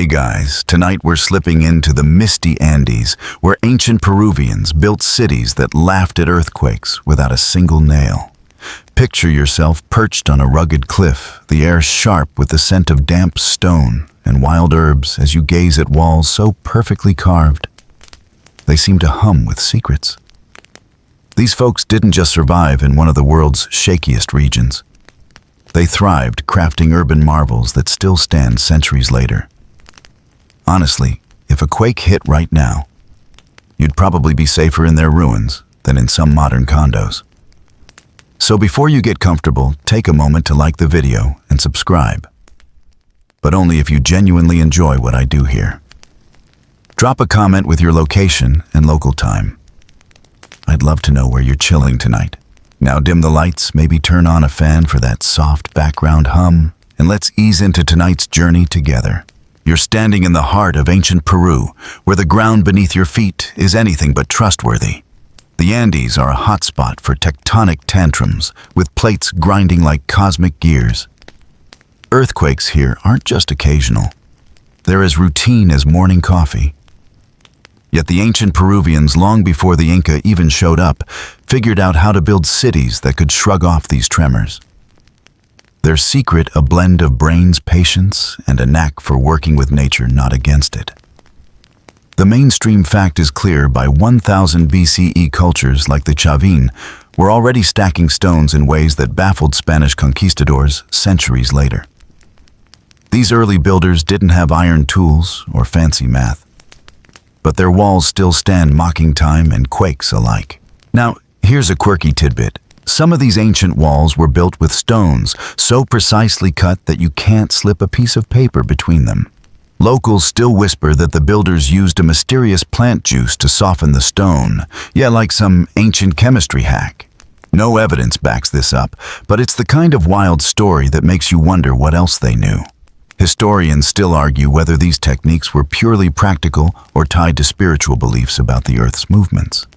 Hey guys, tonight we're slipping into the misty Andes, where ancient Peruvians built cities that laughed at earthquakes without a single nail. Picture yourself perched on a rugged cliff, the air sharp with the scent of damp stone and wild herbs as you gaze at walls so perfectly carved. They seem to hum with secrets. These folks didn't just survive in one of the world's shakiest regions. They thrived crafting urban marvels that still stand centuries later. Honestly, if a quake hit right now, you'd probably be safer in their ruins than in some modern condos. So before you get comfortable, take a moment to like the video and subscribe. But only if you genuinely enjoy what I do here. Drop a comment with your location and local time. I'd love to know where you're chilling tonight. Now dim the lights, maybe turn on a fan for that soft background hum, and let's ease into tonight's journey together. You're standing in the heart of ancient Peru, where the ground beneath your feet is anything but trustworthy. The Andes are a hotspot for tectonic tantrums, with plates grinding like cosmic gears. Earthquakes here aren't just occasional. They're as routine as morning coffee. Yet the ancient Peruvians, long before the Inca even showed up, figured out how to build cities that could shrug off these tremors. Their secret, a blend of brains, patience, and a knack for working with nature, not against it. The mainstream fact is clear. By 1000 BCE, cultures like the Chavin were already stacking stones in ways that baffled Spanish conquistadors centuries later. These early builders didn't have iron tools or fancy math, but their walls still stand mocking time and quakes alike. Now, here's a quirky tidbit. Some of these ancient walls were built with stones so precisely cut that you can't slip a piece of paper between them. Locals still whisper that the builders used a mysterious plant juice to soften the stone, like some ancient chemistry hack. No evidence backs this up, but it's the kind of wild story that makes you wonder what else they knew. Historians still argue whether these techniques were purely practical or tied to spiritual beliefs about the Earth's movements.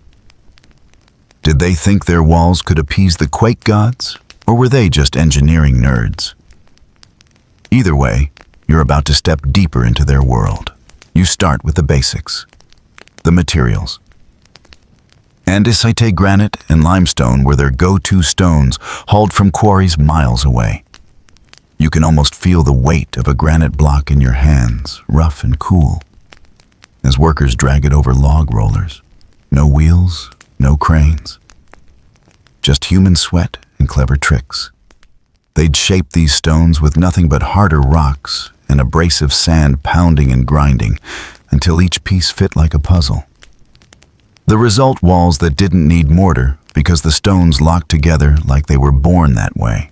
Did they think their walls could appease the quake gods, or were they just engineering nerds? Either way, you're about to step deeper into their world. You start with the basics, the materials. Andesite granite and limestone were their go-to stones, hauled from quarries miles away. You can almost feel the weight of a granite block in your hands, rough and cool, as workers drag it over log rollers. No wheels, no cranes. Just human sweat and clever tricks. They'd shape these stones with nothing but harder rocks and abrasive sand pounding and grinding until each piece fit like a puzzle. The result, walls that didn't need mortar because the stones locked together like they were born that way.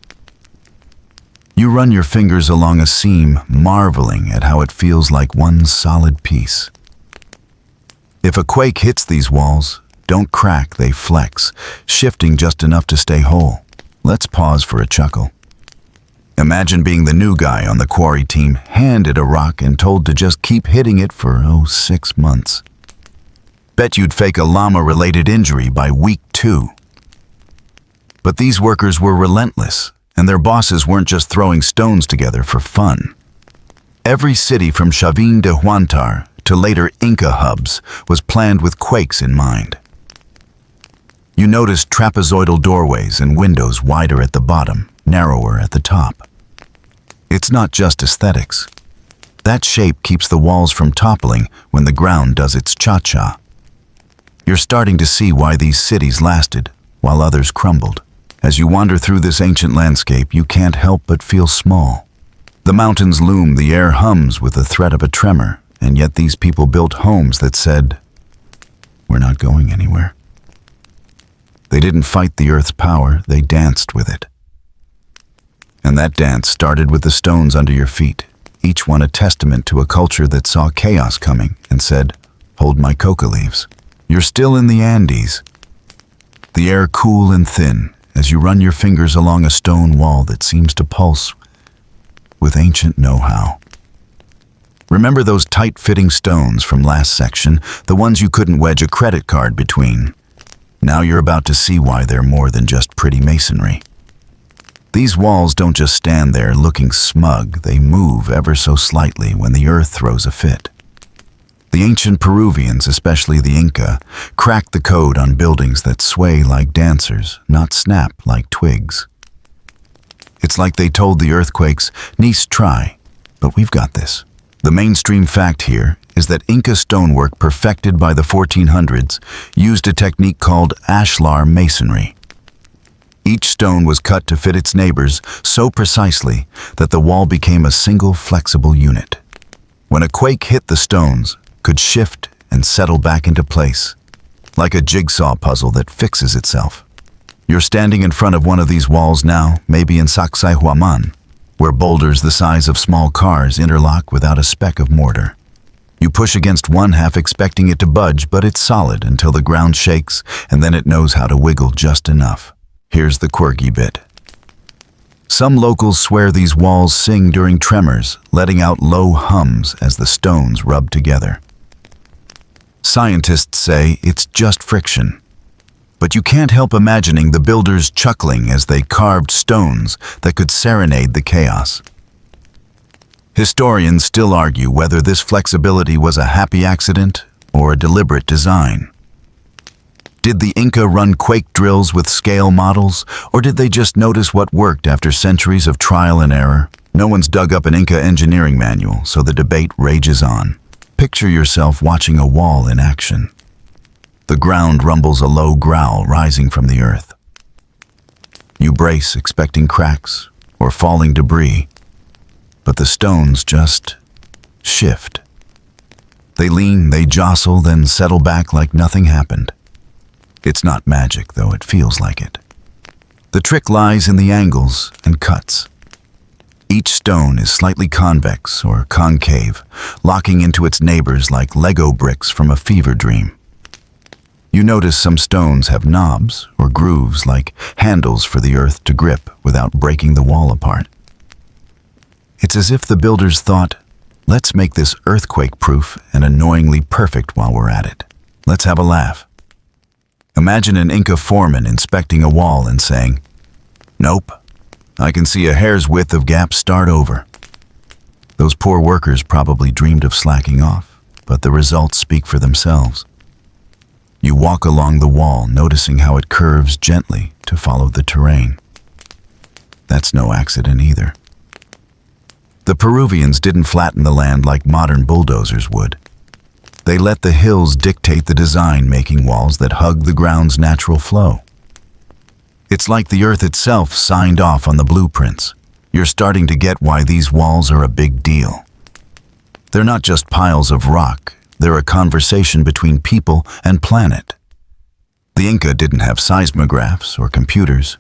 You run your fingers along a seam, marveling at how it feels like one solid piece. If a quake hits these walls, don't crack, they flex, shifting just enough to stay whole. Let's pause for a chuckle. Imagine being the new guy on the quarry team, handed a rock and told to just keep hitting it for, 6 months. Bet you'd fake a llama-related injury by week 2. But these workers were relentless, and their bosses weren't just throwing stones together for fun. Every city from Chavin de Huantar to later Inca hubs was planned with quakes in mind. You noticed trapezoidal doorways and windows wider at the bottom, narrower at the top. It's not just aesthetics. That shape keeps the walls from toppling when the ground does its cha-cha. You're starting to see why these cities lasted while others crumbled. As you wander through this ancient landscape, you can't help but feel small. The mountains loom, the air hums with the threat of a tremor, and yet these people built homes that said, "We're not going anywhere." They didn't fight the earth's power, they danced with it. And that dance started with the stones under your feet, each one a testament to a culture that saw chaos coming and said, "Hold my coca leaves." You're still in the Andes, the air cool and thin, as you run your fingers along a stone wall that seems to pulse with ancient know-how. Remember those tight-fitting stones from last section, the ones you couldn't wedge a credit card between? Now you're about to see why they're more than just pretty masonry. These walls don't just stand there looking smug, they move ever so slightly when the earth throws a fit. The ancient Peruvians, especially the Inca, cracked the code on buildings that sway like dancers, not snap like twigs. It's like they told the earthquakes, "Nice try, but we've got this." The mainstream fact here is that Inca stonework perfected by the 1400s used a technique called ashlar masonry. Each stone was cut to fit its neighbors so precisely that the wall became a single flexible unit. When a quake hit, the stones could shift and settle back into place, like a jigsaw puzzle that fixes itself. You're standing in front of one of these walls now, maybe in Sacsayhuamán, where boulders the size of small cars interlock without a speck of mortar. You push against one half expecting it to budge, but it's solid until the ground shakes, and then it knows how to wiggle just enough. Here's the quirky bit. Some locals swear these walls sing during tremors, letting out low hums as the stones rub together. Scientists say it's just friction, but you can't help imagining the builders chuckling as they carved stones that could serenade the chaos. Historians still argue whether this flexibility was a happy accident or a deliberate design. Did the Inca run quake drills with scale models, or did they just notice what worked after centuries of trial and error? No one's dug up an Inca engineering manual, so the debate rages on. Picture yourself watching a wall in action. The ground rumbles a low growl rising from the earth. You brace, expecting cracks or falling debris, but the stones just shift. They lean, they jostle, then settle back like nothing happened. It's not magic, though it feels like it. The trick lies in the angles and cuts. Each stone is slightly convex or concave, locking into its neighbors like Lego bricks from a fever dream. You notice some stones have knobs or grooves like handles for the earth to grip without breaking the wall apart. It's as if the builders thought, let's make this earthquake-proof and annoyingly perfect while we're at it. Let's have a laugh. Imagine an Inca foreman inspecting a wall and saying, "Nope, I can see a hair's width of gap, start over." Those poor workers probably dreamed of slacking off, but the results speak for themselves. You walk along the wall, noticing how it curves gently to follow the terrain. That's no accident either. The Peruvians didn't flatten the land like modern bulldozers would. They let the hills dictate the design, making walls that hug the ground's natural flow. It's like the earth itself signed off on the blueprints. You're starting to get why these walls are a big deal. They're not just piles of rock, they're a conversation between people and planet. The Inca didn't have seismographs or computers,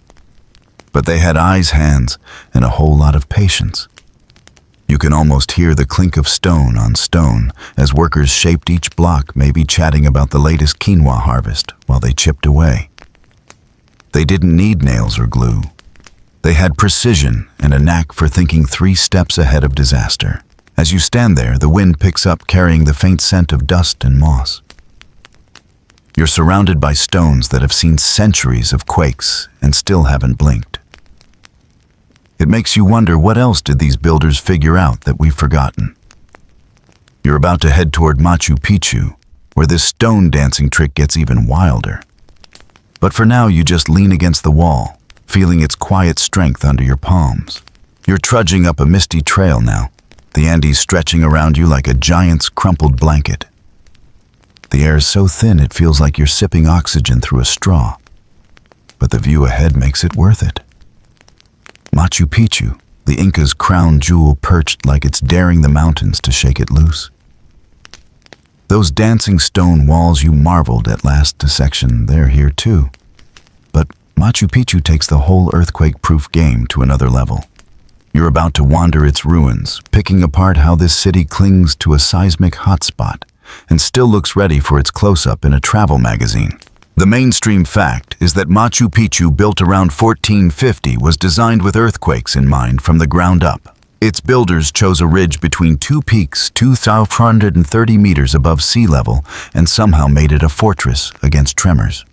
but they had eyes, hands, and a whole lot of patience. You can almost hear the clink of stone on stone as workers shaped each block, maybe chatting about the latest quinoa harvest while they chipped away. They didn't need nails or glue. They had precision and a knack for thinking 3 steps ahead of disaster. As you stand there, the wind picks up, carrying the faint scent of dust and moss. You're surrounded by stones that have seen centuries of quakes and still haven't blinked. It makes you wonder, what else did these builders figure out that we've forgotten? You're about to head toward Machu Picchu, where this stone dancing trick gets even wilder. But for now, you just lean against the wall, feeling its quiet strength under your palms. You're trudging up a misty trail now, the Andes stretching around you like a giant's crumpled blanket. The air is so thin it feels like you're sipping oxygen through a straw, but the view ahead makes it worth it. Machu Picchu, the Inca's crown jewel, perched like it's daring the mountains to shake it loose. Those dancing stone walls you marveled at last dissection, they're here too. But Machu Picchu takes the whole earthquake-proof game to another level. You're about to wander its ruins, picking apart how this city clings to a seismic hotspot and still looks ready for its close-up in a travel magazine. The mainstream fact is that Machu Picchu, built around 1450, was designed with earthquakes in mind from the ground up. Its builders chose a ridge between 2 peaks 2,430 meters above sea level and somehow made it a fortress against tremors.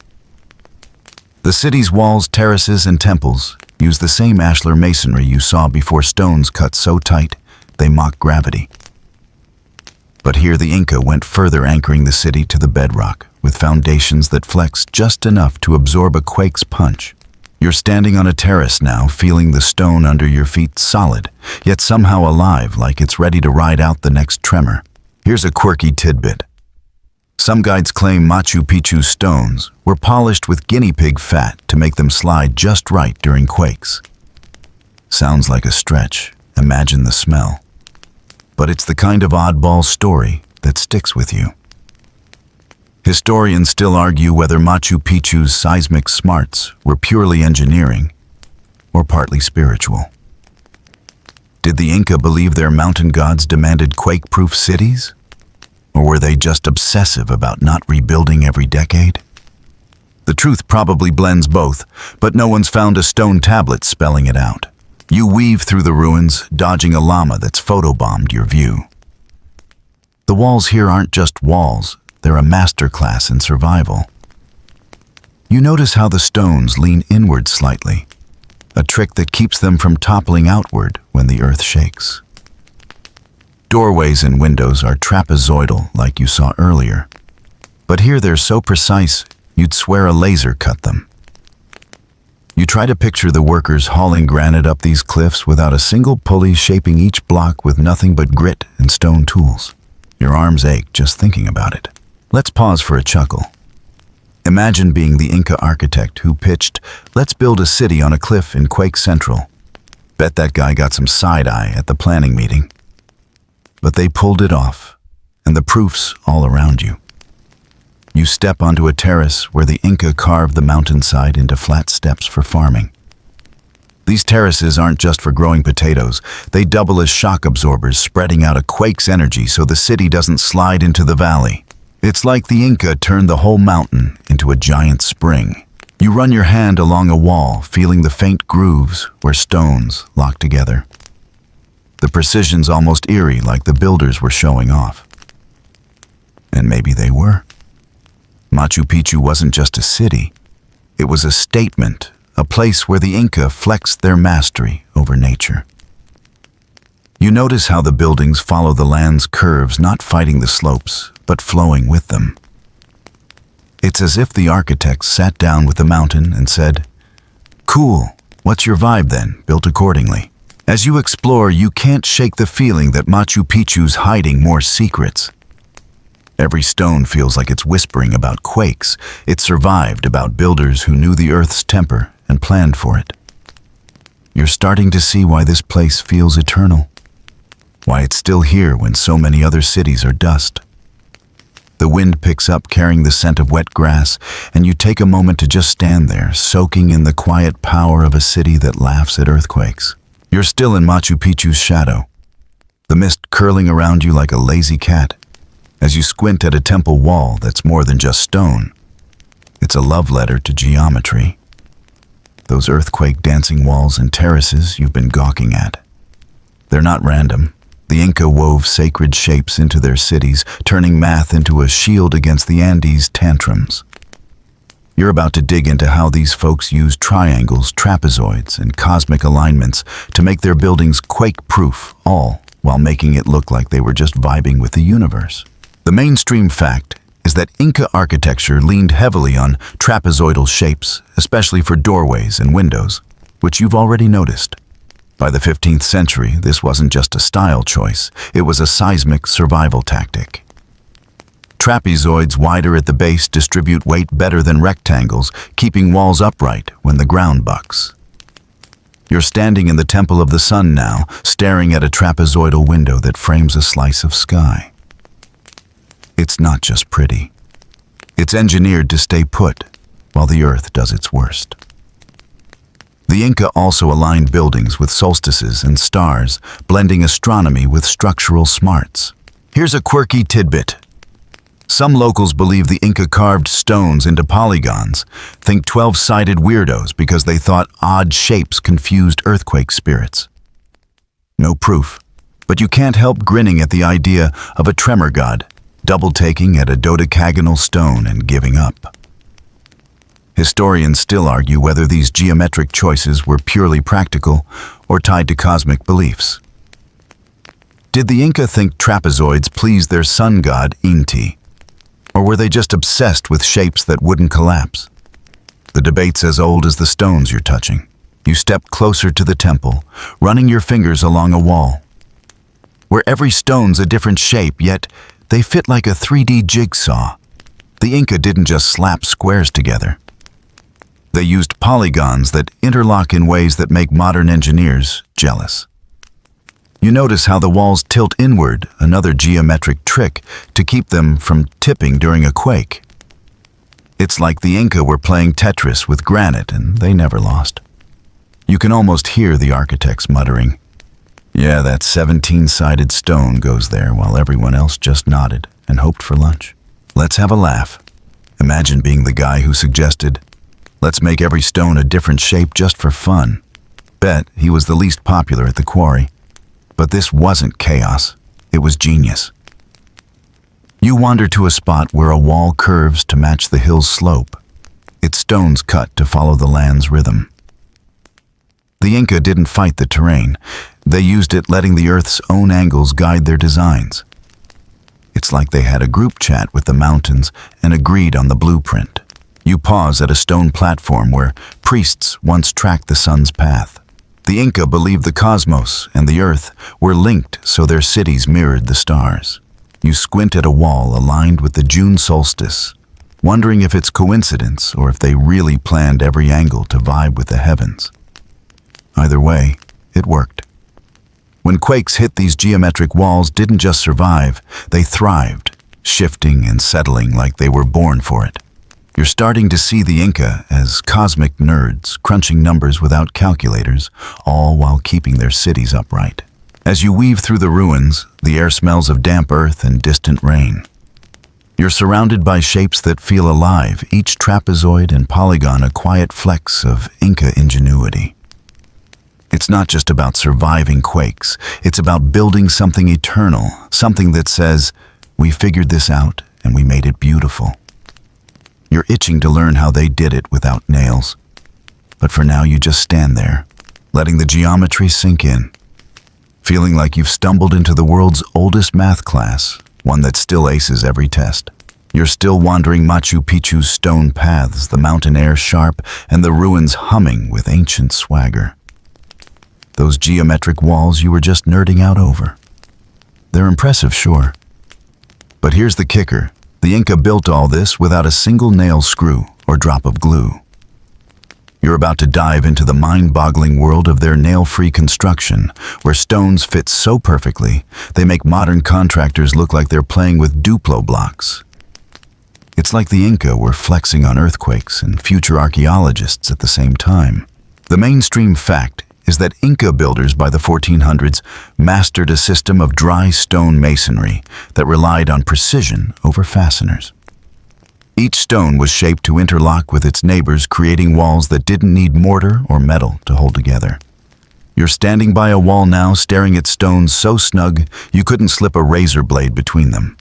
The city's walls, terraces, and temples, use the same ashlar masonry you saw before, stones cut so tight they mock gravity. But here the Inca went further, anchoring the city to the bedrock, with foundations that flex just enough to absorb a quake's punch. You're standing on a terrace now, feeling the stone under your feet solid, yet somehow alive, like it's ready to ride out the next tremor. Here's a quirky tidbit. Some guides claim Machu Picchu's stones were polished with guinea pig fat to make them slide just right during quakes. Sounds like a stretch. Imagine the smell. But it's the kind of oddball story that sticks with you. Historians still argue whether Machu Picchu's seismic smarts were purely engineering or partly spiritual. Did the Inca believe their mountain gods demanded quake-proof cities? Or were they just obsessive about not rebuilding every decade? The truth probably blends both, but no one's found a stone tablet spelling it out. You weave through the ruins, dodging a llama that's photobombed your view. The walls here aren't just walls, they're a masterclass in survival. You notice how the stones lean inward slightly, a trick that keeps them from toppling outward when the earth shakes. Doorways and windows are trapezoidal, like you saw earlier, but here they're so precise you'd swear a laser cut them. You try to picture the workers hauling granite up these cliffs without a single pulley, shaping each block with nothing but grit and stone tools. Your arms ache just thinking about it. Let's pause for a chuckle. Imagine being the Inca architect who pitched, "Let's build a city on a cliff in Quake Central." Bet that guy got some side-eye at the planning meeting. But they pulled it off, and the proof's all around you. You step onto a terrace where the Inca carved the mountainside into flat steps for farming. These terraces aren't just for growing potatoes, they double as shock absorbers, spreading out a quake's energy so the city doesn't slide into the valley. It's like the Inca turned the whole mountain into a giant spring. You run your hand along a wall, feeling the faint grooves where stones lock together. The precision's almost eerie, like the builders were showing off. And maybe they were. Machu Picchu wasn't just a city. It was a statement, a place where the Inca flexed their mastery over nature. You notice how the buildings follow the land's curves, not fighting the slopes, but flowing with them. It's as if the architects sat down with the mountain and said, "Cool, what's your vibe then?" Built accordingly. As you explore, you can't shake the feeling that Machu Picchu's hiding more secrets. Every stone feels like it's whispering about quakes. It survived, about builders who knew the earth's temper and planned for it. You're starting to see why this place feels eternal, why it's still here when so many other cities are dust. The wind picks up, carrying the scent of wet grass, and you take a moment to just stand there, soaking in the quiet power of a city that laughs at earthquakes. You're still in Machu Picchu's shadow, the mist curling around you like a lazy cat, as you squint at a temple wall that's more than just stone. It's a love letter to geometry. Those earthquake dancing walls and terraces you've been gawking at. They're not random. The Inca wove sacred shapes into their cities, turning math into a shield against the Andes' tantrums. You're about to dig into how these folks used triangles, trapezoids, and cosmic alignments to make their buildings quake-proof, all while making it look like they were just vibing with the universe. The mainstream fact is that Inca architecture leaned heavily on trapezoidal shapes, especially for doorways and windows, which you've already noticed. By the 15th century, this wasn't just a style choice, it was a seismic survival tactic. Trapezoids wider at the base distribute weight better than rectangles, keeping walls upright when the ground bucks. You're standing in the Temple of the Sun now, staring at a trapezoidal window that frames a slice of sky. It's not just pretty. It's engineered to stay put while the earth does its worst. The Inca also aligned buildings with solstices and stars, blending astronomy with structural smarts. Here's a quirky tidbit. Some locals believe the Inca carved stones into polygons, think 12-sided weirdos because they thought odd shapes confused earthquake spirits. No proof, but you can't help grinning at the idea of a tremor god, double-taking at a dodecagonal stone and giving up. Historians still argue whether these geometric choices were purely practical or tied to cosmic beliefs. Did the Inca think trapezoids pleased their sun god, Inti? Or were they just obsessed with shapes that wouldn't collapse? The debate's as old as the stones you're touching. You step closer to the temple, running your fingers along a wall, where every stone's a different shape, yet they fit like a 3D jigsaw. The Inca didn't just slap squares together. They used polygons that interlock in ways that make modern engineers jealous. You notice how the walls tilt inward, another geometric trick to keep them from tipping during a quake. It's like the Inca were playing Tetris with granite and they never lost. You can almost hear the architects muttering, "Yeah, that 17-sided stone goes there," while everyone else just nodded and hoped for lunch. Let's have a laugh. Imagine being the guy who suggested, "Let's make every stone a different shape just for fun." Bet he was the least popular at the quarry. But this wasn't chaos, it was genius. You wander to a spot where a wall curves to match the hill's slope, its stones cut to follow the land's rhythm. The Inca didn't fight the terrain. They used it, letting the earth's own angles guide their designs. It's like they had a group chat with the mountains and agreed on the blueprint. You pause at a stone platform where priests once tracked the sun's path. The Inca believed the cosmos and the earth were linked, so their cities mirrored the stars. You squint at a wall aligned with the June solstice, wondering if it's coincidence or if they really planned every angle to vibe with the heavens. Either way, it worked. When quakes hit, these geometric walls didn't just survive, they thrived, shifting and settling like they were born for it. You're starting to see the Inca as cosmic nerds, crunching numbers without calculators, all while keeping their cities upright. As you weave through the ruins, the air smells of damp earth and distant rain. You're surrounded by shapes that feel alive, each trapezoid and polygon a quiet flex of Inca ingenuity. It's not just about surviving quakes, it's about building something eternal, something that says, "We figured this out and we made it beautiful." You're itching to learn how they did it without nails. But for now, you just stand there, letting the geometry sink in, feeling like you've stumbled into the world's oldest math class, one that still aces every test. You're still wandering Machu Picchu's stone paths, the mountain air sharp and the ruins humming with ancient swagger. Those geometric walls you were just nerding out over. They're impressive, sure. But here's the kicker. The Inca built all this without a single nail screw or drop of glue. You're about to dive into the mind-boggling world of their nail-free construction, where stones fit so perfectly, they make modern contractors look like they're playing with Duplo blocks. It's like the Inca were flexing on earthquakes and future archaeologists at the same time. The mainstream fact is that Inca builders by the 1400s mastered a system of dry stone masonry that relied on precision over fasteners. Each stone was shaped to interlock with its neighbors, creating walls that didn't need mortar or metal to hold together. You're standing by a wall now, staring at stones so snug you couldn't slip a razor blade between them.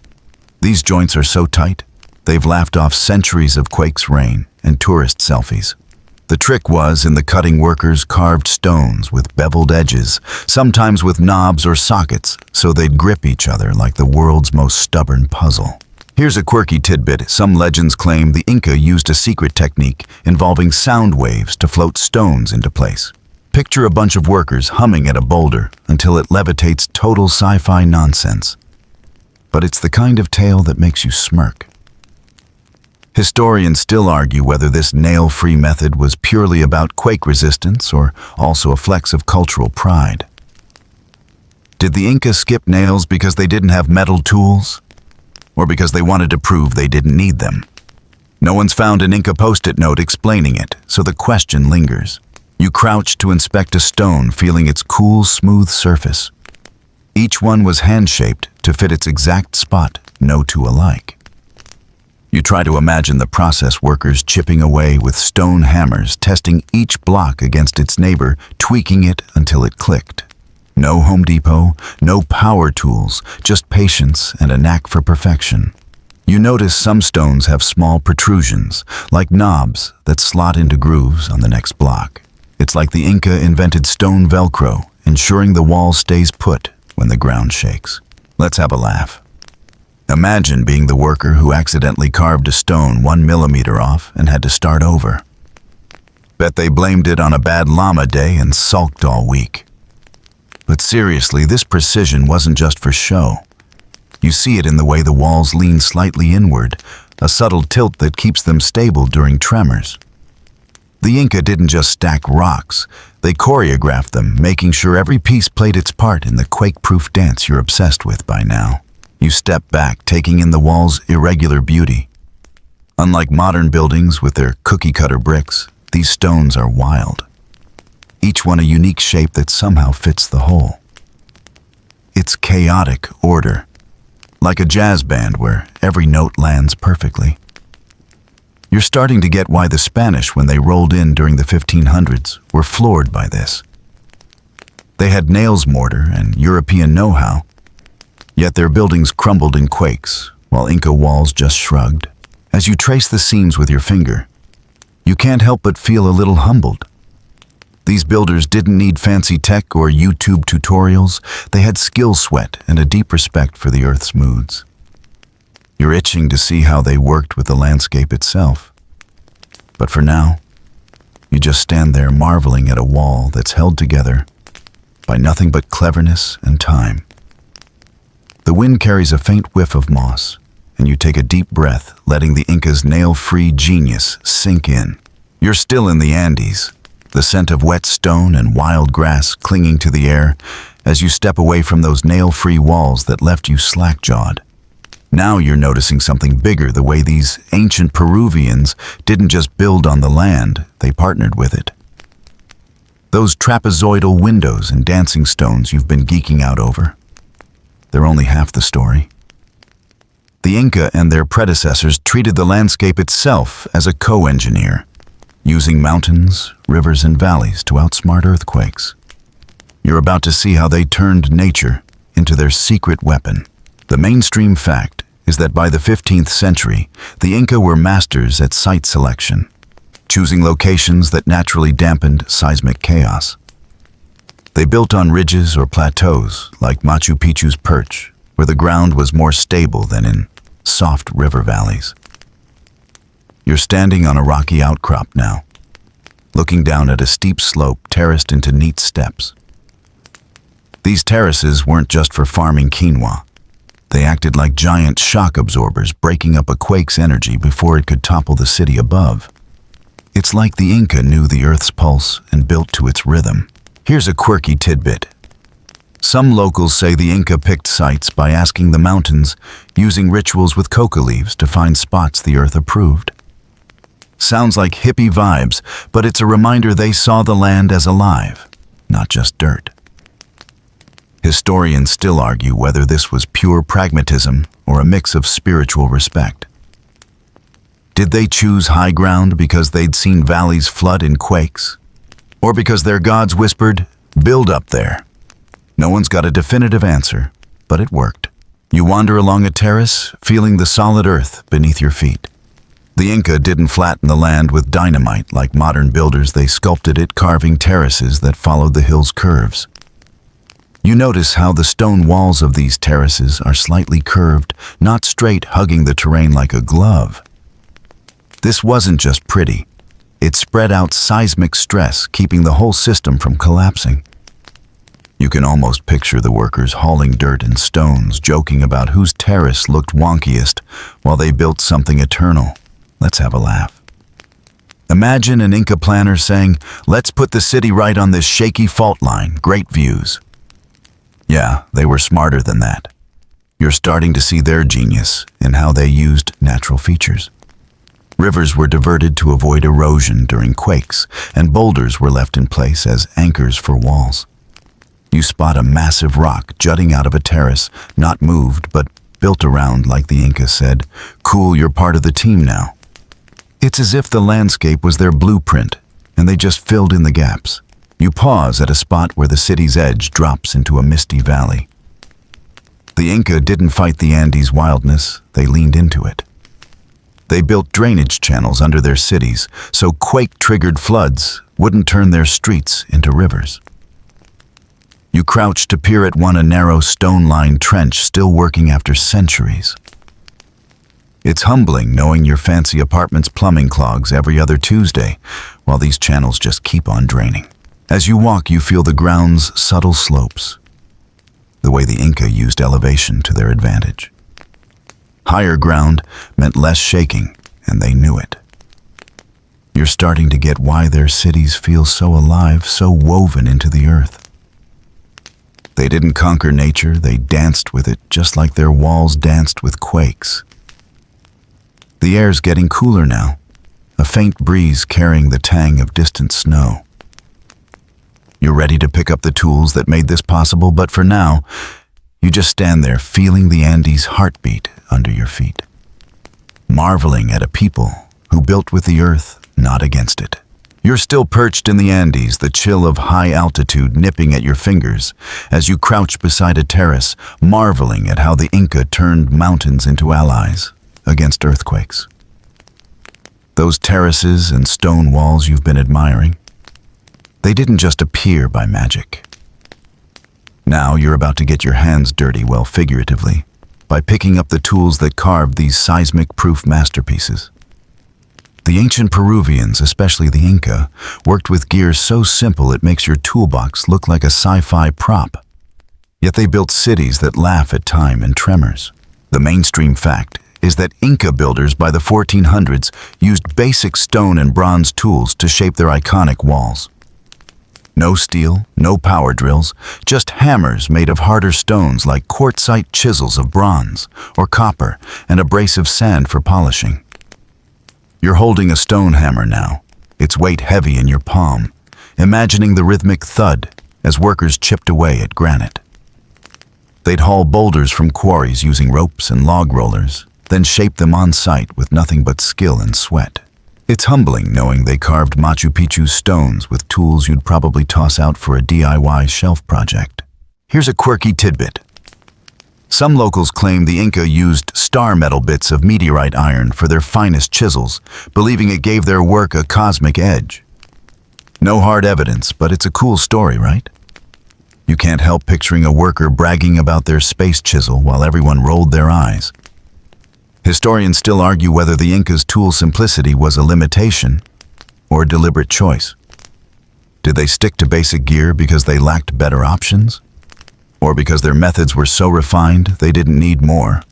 These joints are so tight, they've laughed off centuries of quakes, rain, and tourist selfies. The trick was in the cutting workers carved stones with beveled edges, sometimes with knobs or sockets, so they'd grip each other like the world's most stubborn puzzle. Here's a quirky tidbit. Some legends claim the Inca used a secret technique involving sound waves to float stones into place. Picture a bunch of workers humming at a boulder until it levitates, total sci-fi nonsense. But it's the kind of tale that makes you smirk. Historians still argue whether this nail-free method was purely about quake resistance or also a flex of cultural pride. Did the Inca skip nails because they didn't have metal tools? Or because they wanted to prove they didn't need them? No one's found an Inca post-it note explaining it, so the question lingers. You crouch to inspect a stone, feeling its cool, smooth surface. Each one was hand-shaped to fit its exact spot, no two alike. You try to imagine the process workers chipping away with stone hammers, testing each block against its neighbor, tweaking it until it clicked. No Home Depot, no power tools, just patience and a knack for perfection. You notice some stones have small protrusions, like knobs that slot into grooves on the next block. It's like the Inca invented stone Velcro, ensuring the wall stays put when the ground shakes. Let's have a laugh. Imagine being the worker who accidentally carved a stone 1 millimeter off and had to start over. Bet they blamed it on a bad llama day and sulked all week. But seriously, this precision wasn't just for show. You see it in the way the walls lean slightly inward, a subtle tilt that keeps them stable during tremors. The Inca didn't just stack rocks, they choreographed them, making sure every piece played its part in the quake-proof dance you're obsessed with by now. You step back, taking in the wall's irregular beauty. Unlike modern buildings with their cookie-cutter bricks, these stones are wild. Each one a unique shape that somehow fits the whole. It's chaotic order, like a jazz band where every note lands perfectly. You're starting to get why the Spanish, when they rolled in during the 1500s, were floored by this. They had nails mortar and European know-how, yet their buildings crumbled in quakes, while Inca walls just shrugged. As you trace the seams with your finger, you can't help but feel a little humbled. These builders didn't need fancy tech or YouTube tutorials. They had skill sweat and a deep respect for the Earth's moods. You're itching to see how they worked with the landscape itself. But for now, you just stand there marveling at a wall that's held together by nothing but cleverness and time. The wind carries a faint whiff of moss, and you take a deep breath, letting the Inca's nail-free genius sink in. You're still in the Andes, the scent of wet stone and wild grass clinging to the air as you step away from those nail-free walls that left you slack-jawed. Now you're noticing something bigger, the way these ancient Peruvians didn't just build on the land, they partnered with it. Those trapezoidal windows and dancing stones you've been geeking out over, they're only half the story. The Inca and their predecessors treated the landscape itself as a co-engineer, using mountains, rivers, and valleys to outsmart earthquakes. You're about to see how they turned nature into their secret weapon. The mainstream fact is that by the 15th century, the Inca were masters at site selection, choosing locations that naturally dampened seismic chaos. They built on ridges or plateaus, like Machu Picchu's perch, where the ground was more stable than in soft river valleys. You're standing on a rocky outcrop now, looking down at a steep slope terraced into neat steps. These terraces weren't just for farming quinoa. They acted like giant shock absorbers, breaking up a quake's energy before it could topple the city above. It's like the Inca knew the Earth's pulse and built to its rhythm. Here's a quirky tidbit. Some locals say the Inca picked sites by asking the mountains, using rituals with coca leaves to find spots the Earth approved. Sounds like hippie vibes, but it's a reminder they saw the land as alive, not just dirt. Historians still argue whether this was pure pragmatism or a mix of spiritual respect. Did they choose high ground because they'd seen valleys flood in quakes? Or because their gods whispered, "Build up there"? No one's got a definitive answer, but it worked. You wander along a terrace, feeling the solid earth beneath your feet. The Inca didn't flatten the land with dynamite like modern builders. They sculpted it, carving terraces that followed the hill's curves. You notice how the stone walls of these terraces are slightly curved, not straight, hugging the terrain like a glove. This wasn't just pretty. It spread out seismic stress, keeping the whole system from collapsing. You can almost picture the workers hauling dirt and stones, joking about whose terrace looked wonkiest while they built something eternal. Let's have a laugh. Imagine an Inca planner saying, "Let's put the city right on this shaky fault line, great views." Yeah, they were smarter than that. You're starting to see their genius in how they used natural features. Rivers were diverted to avoid erosion during quakes, and boulders were left in place as anchors for walls. You spot a massive rock jutting out of a terrace, not moved, but built around, like the Inca said. Cool, you're part of the team now. It's as if the landscape was their blueprint, and they just filled in the gaps. You pause at a spot where the city's edge drops into a misty valley. The Inca didn't fight the Andes' wildness, they leaned into it. They built drainage channels under their cities so quake-triggered floods wouldn't turn their streets into rivers. You crouched to peer at a narrow stone-lined trench still working after centuries. It's humbling knowing your fancy apartment's plumbing clogs every other Tuesday, while these channels just keep on draining. As you walk, you feel the ground's subtle slopes, the way the Inca used elevation to their advantage. Higher ground meant less shaking, and they knew it. You're starting to get why their cities feel so alive, so woven into the earth. They didn't conquer nature, they danced with it just like their walls danced with quakes. The air's getting cooler now, a faint breeze carrying the tang of distant snow. You're ready to pick up the tools that made this possible, but for now, you just stand there feeling the Andes' heartbeat under your feet, marveling at a people who built with the earth, not against it. You're still perched in the Andes, the chill of high altitude nipping at your fingers as you crouch beside a terrace, marveling at how the Inca turned mountains into allies against earthquakes. Those terraces and stone walls you've been admiring, they didn't just appear by magic. Now you're about to get your hands dirty, well, figuratively, by picking up the tools that carved these seismic-proof masterpieces. The ancient Peruvians, especially the Inca, worked with gear so simple it makes your toolbox look like a sci-fi prop. Yet they built cities that laugh at time and tremors. The mainstream fact is that Inca builders by the 1400s used basic stone and bronze tools to shape their iconic walls. No steel, no power drills, just hammers made of harder stones like quartzite chisels of bronze or copper and abrasive sand for polishing. You're holding a stone hammer now, its weight heavy in your palm, imagining the rhythmic thud as workers chipped away at granite. They'd haul boulders from quarries using ropes and log rollers, then shape them on site with nothing but skill and sweat. It's humbling knowing they carved Machu Picchu's stones with tools you'd probably toss out for a DIY shelf project. Here's a quirky tidbit. Some locals claim the Inca used star metal bits of meteorite iron for their finest chisels, believing it gave their work a cosmic edge. No hard evidence, but it's a cool story, right? You can't help picturing a worker bragging about their space chisel while everyone rolled their eyes. Historians still argue whether the Inca's tool simplicity was a limitation or a deliberate choice. Did they stick to basic gear because they lacked better options? Or because their methods were so refined they didn't need more?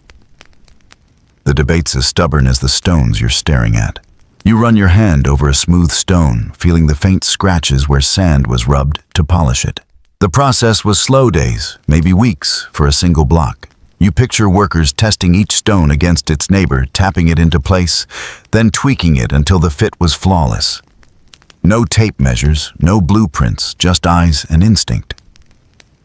The debate's as stubborn as the stones you're staring at. You run your hand over a smooth stone, feeling the faint scratches where sand was rubbed to polish it. The process was slow days, maybe weeks, for a single block. You picture workers testing each stone against its neighbor, tapping it into place, then tweaking it until the fit was flawless. No tape measures, no blueprints, just eyes and instinct.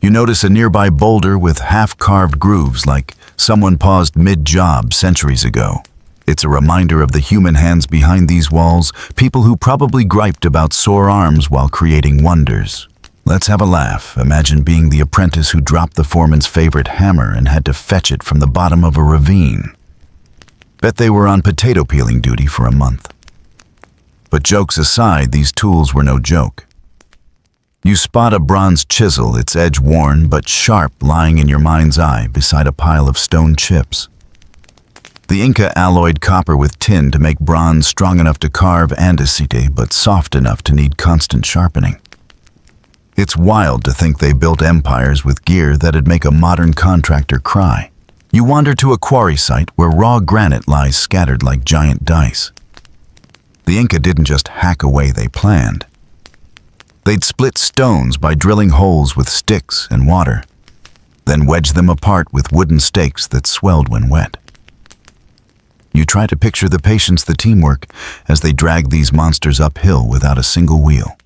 You notice a nearby boulder with half-carved grooves like someone paused mid-job centuries ago. It's a reminder of the human hands behind these walls, people who probably griped about sore arms while creating wonders. Let's have a laugh. Imagine being the apprentice who dropped the foreman's favorite hammer and had to fetch it from the bottom of a ravine. Bet they were on potato peeling duty for a month. But jokes aside, these tools were no joke. You spot a bronze chisel, its edge worn but sharp, lying in your mind's eye beside a pile of stone chips. The Inca alloyed copper with tin to make bronze strong enough to carve andesite but soft enough to need constant sharpening. It's wild to think they built empires with gear that'd make a modern contractor cry. You wander to a quarry site where raw granite lies scattered like giant dice. The Inca didn't just hack away, they planned. They'd split stones by drilling holes with sticks and water, then wedge them apart with wooden stakes that swelled when wet. You try to picture the patience, the teamwork, as they drag these monsters uphill without a single wheel.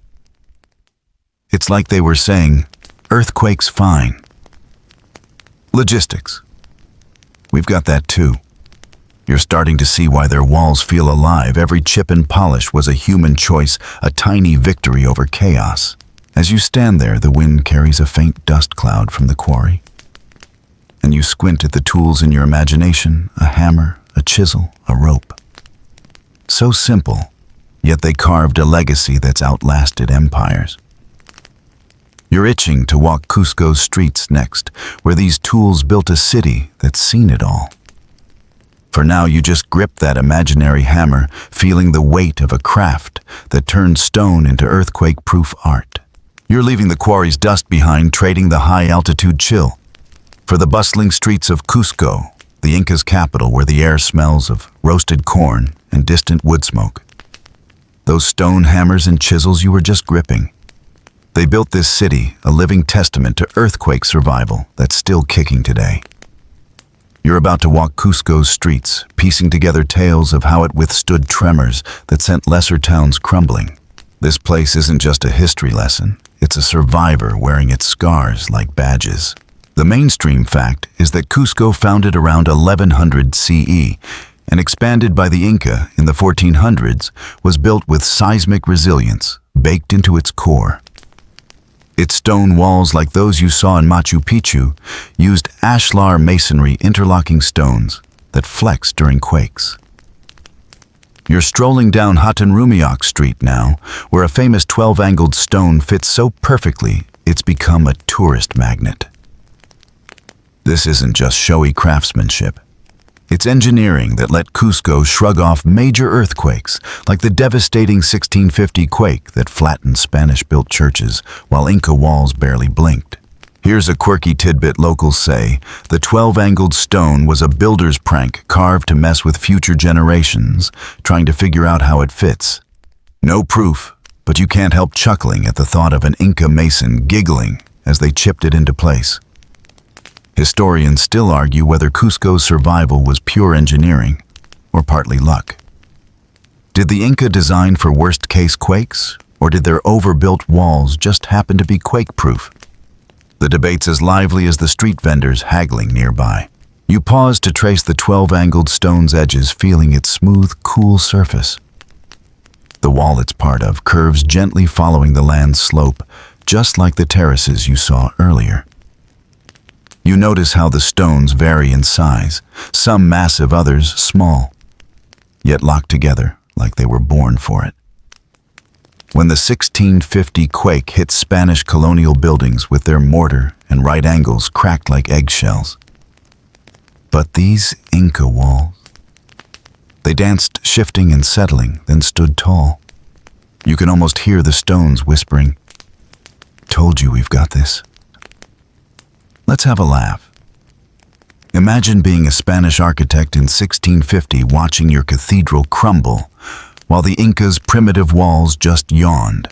It's like they were saying, earthquake's fine. Logistics. We've got that too. You're starting to see why their walls feel alive. Every chip and polish was a human choice, a tiny victory over chaos. As you stand there, the wind carries a faint dust cloud from the quarry. and you squint at the tools in your imagination, a hammer, a chisel, a rope. So simple, yet they carved a legacy that's outlasted empires. You're itching to walk Cusco's streets next, where these tools built a city that's seen it all. For now, you just grip that imaginary hammer, feeling the weight of a craft that turned stone into earthquake-proof art. You're leaving the quarry's dust behind, trading the high-altitude chill for the bustling streets of Cusco, the Inca's capital, where the air smells of roasted corn and distant wood smoke. Those stone hammers and chisels you were just gripping. They built this city, a living testament to earthquake survival that's still kicking today. You're about to walk Cusco's streets, piecing together tales of how it withstood tremors that sent lesser towns crumbling. This place isn't just a history lesson, it's a survivor wearing its scars like badges. The mainstream fact is that Cusco, founded around 1100 CE and expanded by the Inca in the 1400s, was built with seismic resilience baked into its core. Its stone walls, like those you saw in Machu Picchu, used ashlar masonry interlocking stones that flex during quakes. You're strolling down Hatenrumiak Street now, where a famous 12-angled stone fits so perfectly it's become a tourist magnet. This isn't just showy craftsmanship. It's engineering that let Cusco shrug off major earthquakes, like the devastating 1650 quake that flattened Spanish-built churches while Inca walls barely blinked. Here's a quirky tidbit locals say: the 12-angled stone was a builder's prank carved to mess with future generations, trying to figure out how it fits. No proof, but you can't help chuckling at the thought of an Inca mason giggling as they chipped it into place. Historians still argue whether Cusco's survival was pure engineering or partly luck. Did the Inca design for worst-case quakes, or did their overbuilt walls just happen to be quake-proof? The debate's as lively as the street vendors haggling nearby. You pause to trace the 12-angled stone's edges, feeling its smooth, cool surface. The wall it's part of curves gently following the land's slope, just like the terraces you saw earlier. You notice how the stones vary in size, some massive, others small, yet locked together like they were born for it. When the 1650 quake hit Spanish colonial buildings with their mortar and right angles cracked like eggshells. But these Inca walls, they danced, shifting and settling, then stood tall. You can almost hear the stones whispering, "Told you we've got this." Let's have a laugh. Imagine being a Spanish architect in 1650 watching your cathedral crumble while the Inca's primitive walls just yawned.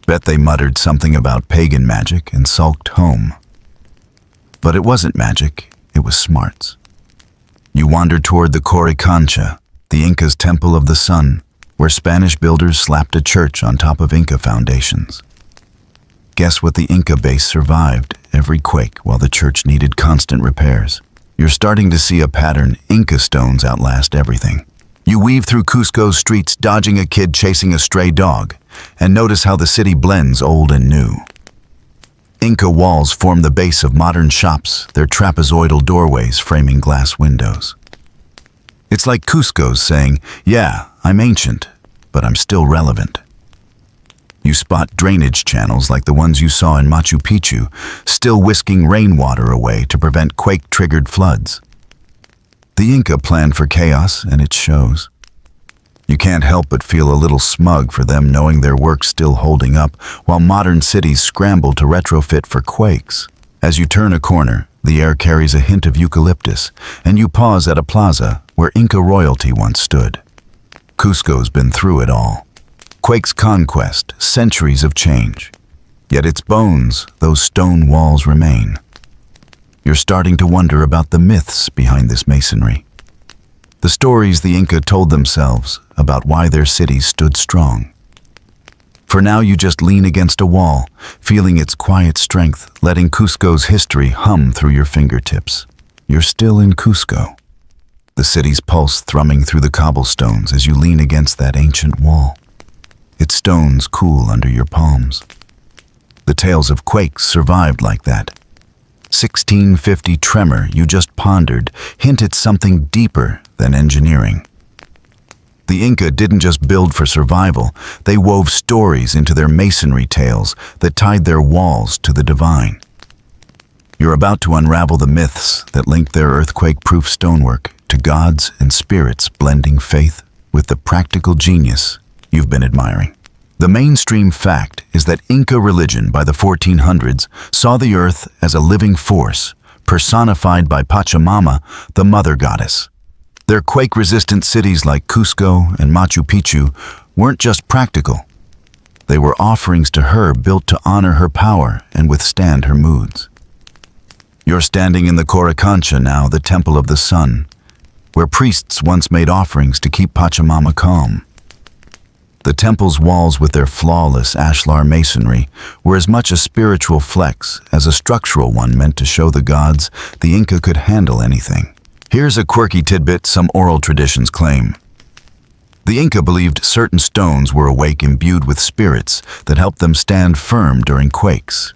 Bet they muttered something about pagan magic and sulked home. But it wasn't magic, it was smarts. You wandered toward the Coricancha, the Inca's temple of the sun, where Spanish builders slapped a church on top of Inca foundations. Guess what the Inca base survived every quake while the church needed constant repairs? You're starting to see a pattern. Inca stones outlast everything. You weave through Cusco's streets, dodging a kid chasing a stray dog, and notice how the city blends old and new. Inca walls form the base of modern shops, their trapezoidal doorways framing glass windows. It's like Cusco's saying, "Yeah, I'm ancient, but I'm still relevant." You spot drainage channels like the ones you saw in Machu Picchu, still whisking rainwater away to prevent quake-triggered floods. The Inca planned for chaos, and it shows. You can't help but feel a little smug for them, knowing their work's still holding up, while modern cities scramble to retrofit for quakes. As you turn a corner, the air carries a hint of eucalyptus, and you pause at a plaza where Inca royalty once stood. Cusco's been through it all. Quake's conquest, centuries of change. Yet its bones, those stone walls, remain. You're starting to wonder about the myths behind this masonry. The stories the Inca told themselves about why their cities stood strong. For now, you just lean against a wall, feeling its quiet strength, letting Cusco's history hum through your fingertips. You're still in Cusco, the city's pulse thrumming through the cobblestones as you lean against that ancient wall. Its stones cool under your palms. The tales of quakes survived like that. 1650 tremor you just pondered hint at something deeper than engineering. The Inca didn't just build for survival, they wove stories into their masonry tales that tied their walls to the divine. You're about to unravel the myths that link their earthquake-proof stonework to gods and spirits, blending faith with the practical genius you've been admiring. The mainstream fact is that Inca religion by the 1400s saw the earth as a living force, personified by Pachamama, the mother goddess. Their quake-resistant cities like Cusco and Machu Picchu weren't just practical. They were offerings to her built to honor her power and withstand her moods. You're standing in the Coricancha now, the temple of the sun, where priests once made offerings to keep Pachamama calm. The temple's walls, with their flawless ashlar masonry, were as much a spiritual flex as a structural one meant to show the gods the Inca could handle anything. Here's a quirky tidbit some oral traditions claim. The Inca believed certain stones were awake, imbued with spirits that helped them stand firm during quakes.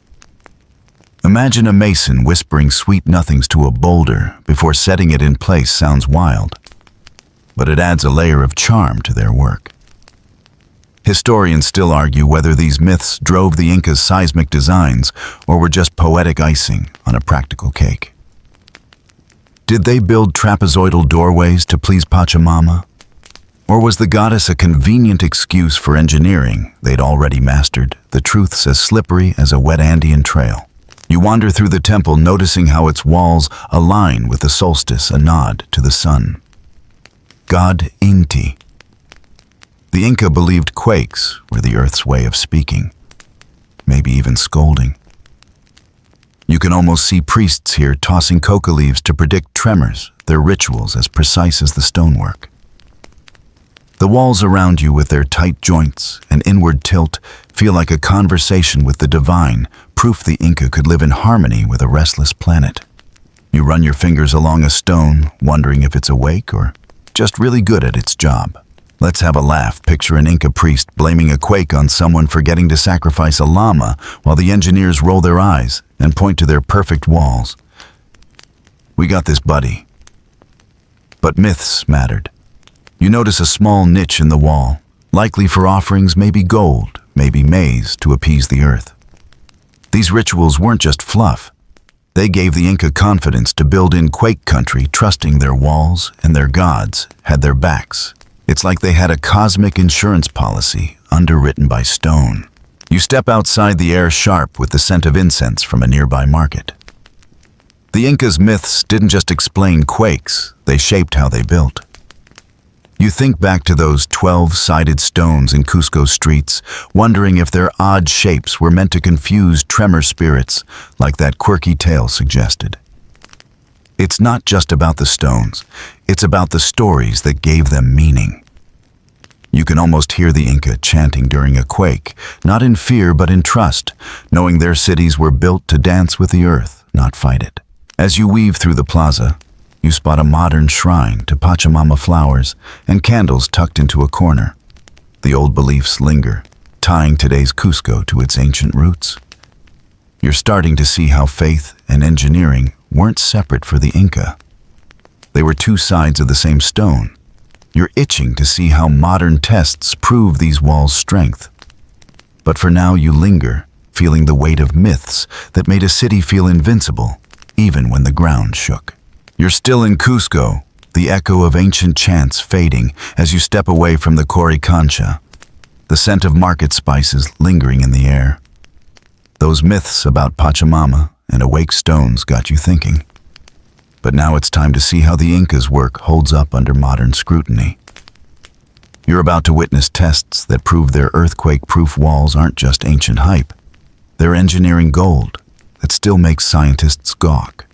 Imagine a mason whispering sweet nothings to a boulder before setting it in place. Sounds wild, but it adds a layer of charm to their work. Historians still argue whether these myths drove the Incas' seismic designs or were just poetic icing on a practical cake. Did they build trapezoidal doorways to please Pachamama? Or was the goddess a convenient excuse for engineering they'd already mastered, the truths as slippery as a wet Andean trail? You wander through the temple, noticing how its walls align with the solstice, a nod to the sun. God Inti. The Inca believed quakes were the earth's way of speaking, maybe even scolding. You can almost see priests here tossing coca leaves to predict tremors, their rituals as precise as the stonework. The walls around you, with their tight joints and inward tilt, feel like a conversation with the divine, proof the Inca could live in harmony with a restless planet. You run your fingers along a stone, wondering if it's awake or just really good at its job. Let's have a laugh. Picture an Inca priest blaming a quake on someone forgetting to sacrifice a llama, while the engineers roll their eyes and point to their perfect walls. We got this, buddy. But myths mattered. You notice a small niche in the wall, likely for offerings, maybe gold, maybe maize, to appease the earth. These rituals weren't just fluff. They gave the Inca confidence to build in quake country, trusting their walls and their gods had their backs. It's like they had a cosmic insurance policy underwritten by stone. You step outside, the air sharp with the scent of incense from a nearby market. The Incas' myths didn't just explain quakes, they shaped how they built. You think back to those 12-sided stones in Cusco streets, wondering if their odd shapes were meant to confuse tremor spirits, like that quirky tale suggested. It's not just about the stones, it's about the stories that gave them meaning. You can almost hear the Inca chanting during a quake, not in fear but in trust, knowing their cities were built to dance with the earth, not fight it. As you weave through the plaza, you spot a modern shrine to Pachamama flowers and candles tucked into a corner. The old beliefs linger, tying today's Cusco to its ancient roots. You're starting to see how faith and engineering weren't separate for the Inca. They were two sides of the same stone. You're itching to see how modern tests prove these walls' strength. But for now you linger, feeling the weight of myths that made a city feel invincible, even when the ground shook. You're still in Cusco, the echo of ancient chants fading as you step away from the Coricancha, the scent of market spices lingering in the air. Those myths about Pachamama and awake stones got you thinking. But now it's time to see how the Incas' work holds up under modern scrutiny. You're about to witness tests that prove their earthquake-proof walls aren't just ancient hype. They're engineering gold that still makes scientists gawk.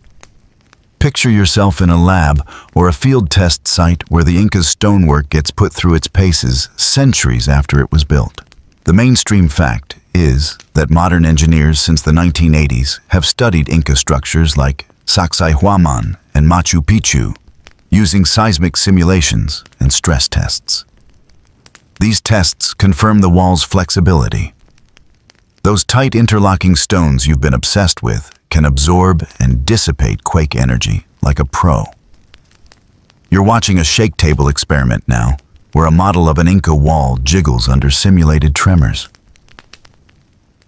Picture yourself in a lab or a field test site where the Inca's stonework gets put through its paces centuries after it was built. The mainstream fact is that modern engineers since the 1980s have studied Inca structures like Sacsayhuamán and Machu Picchu, using seismic simulations and stress tests. These tests confirm the wall's flexibility. Those tight interlocking stones you've been obsessed with can absorb and dissipate quake energy like a pro. You're watching a shake table experiment now, where a model of an Inca wall jiggles under simulated tremors.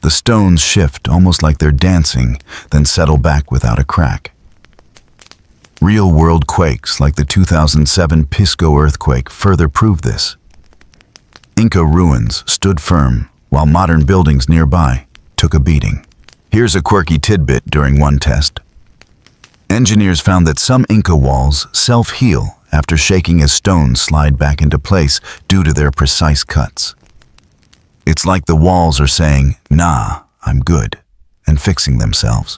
The stones shift almost like they're dancing, then settle back without a crack. Real-world quakes like the 2007 Cusco earthquake further prove this. Inca ruins stood firm, while modern buildings nearby took a beating. Here's a quirky tidbit during one test. Engineers found that some Inca walls self-heal after shaking as stones slide back into place due to their precise cuts. It's like the walls are saying, "Nah, I'm good," and fixing themselves.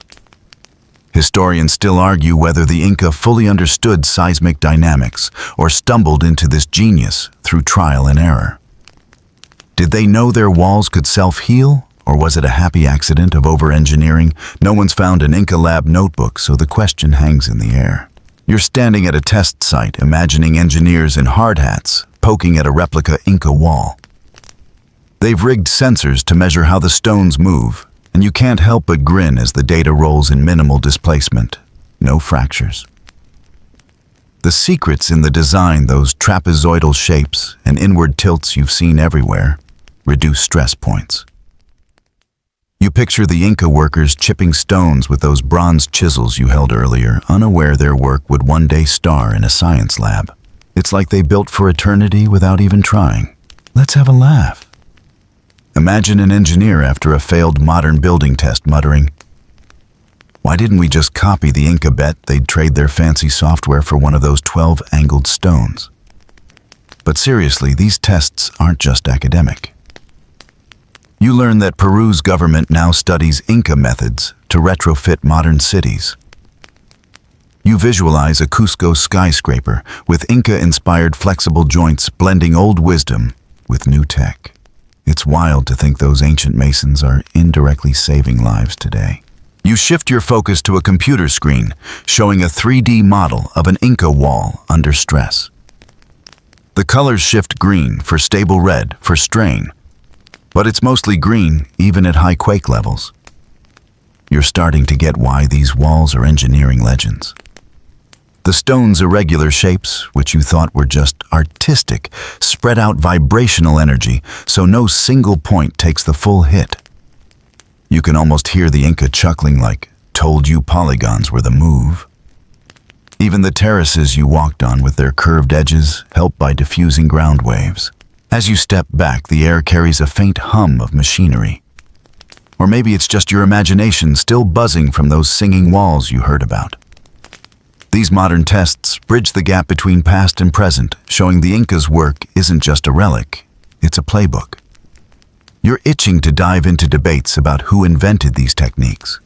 Historians still argue whether the Inca fully understood seismic dynamics or stumbled into this genius through trial and error. Did they know their walls could self-heal, or was it a happy accident of over-engineering? No one's found an Inca lab notebook, so the question hangs in the air. You're standing at a test site, imagining engineers in hard hats poking at a replica Inca wall. They've rigged sensors to measure how the stones move, and you can't help but grin as the data rolls in minimal displacement, no fractures. The secret's in the design, those trapezoidal shapes and inward tilts you've seen everywhere reduce stress points. You picture the Inca workers chipping stones with those bronze chisels you held earlier, unaware their work would one day star in a science lab. It's like they built for eternity without even trying. Let's have a laugh. Imagine an engineer after a failed modern building test muttering, "Why didn't we just copy the Inca? Bet they'd trade their fancy software for one of those 12 angled stones." But seriously, these tests aren't just academic. You learn that Peru's government now studies Inca methods to retrofit modern cities. You visualize a Cusco skyscraper with Inca-inspired flexible joints blending old wisdom with new tech. It's wild to think those ancient masons are indirectly saving lives today. You shift your focus to a computer screen showing a 3D model of an Inca wall under stress. The colors shift: green for stable, red for strain. But it's mostly green even at high quake levels. You're starting to get why these walls are engineering legends. The stone's irregular shapes, which you thought were just artistic, spread out vibrational energy so no single point takes the full hit. You can almost hear the Inca chuckling like, "Told you polygons were the move." Even the terraces you walked on with their curved edges help by diffusing ground waves. As you step back, the air carries a faint hum of machinery. Or maybe it's just your imagination still buzzing from those singing walls you heard about. These modern tests bridge the gap between past and present, showing the Incas' work isn't just a relic, it's a playbook. You're itching to dive into debates about who invented these techniques.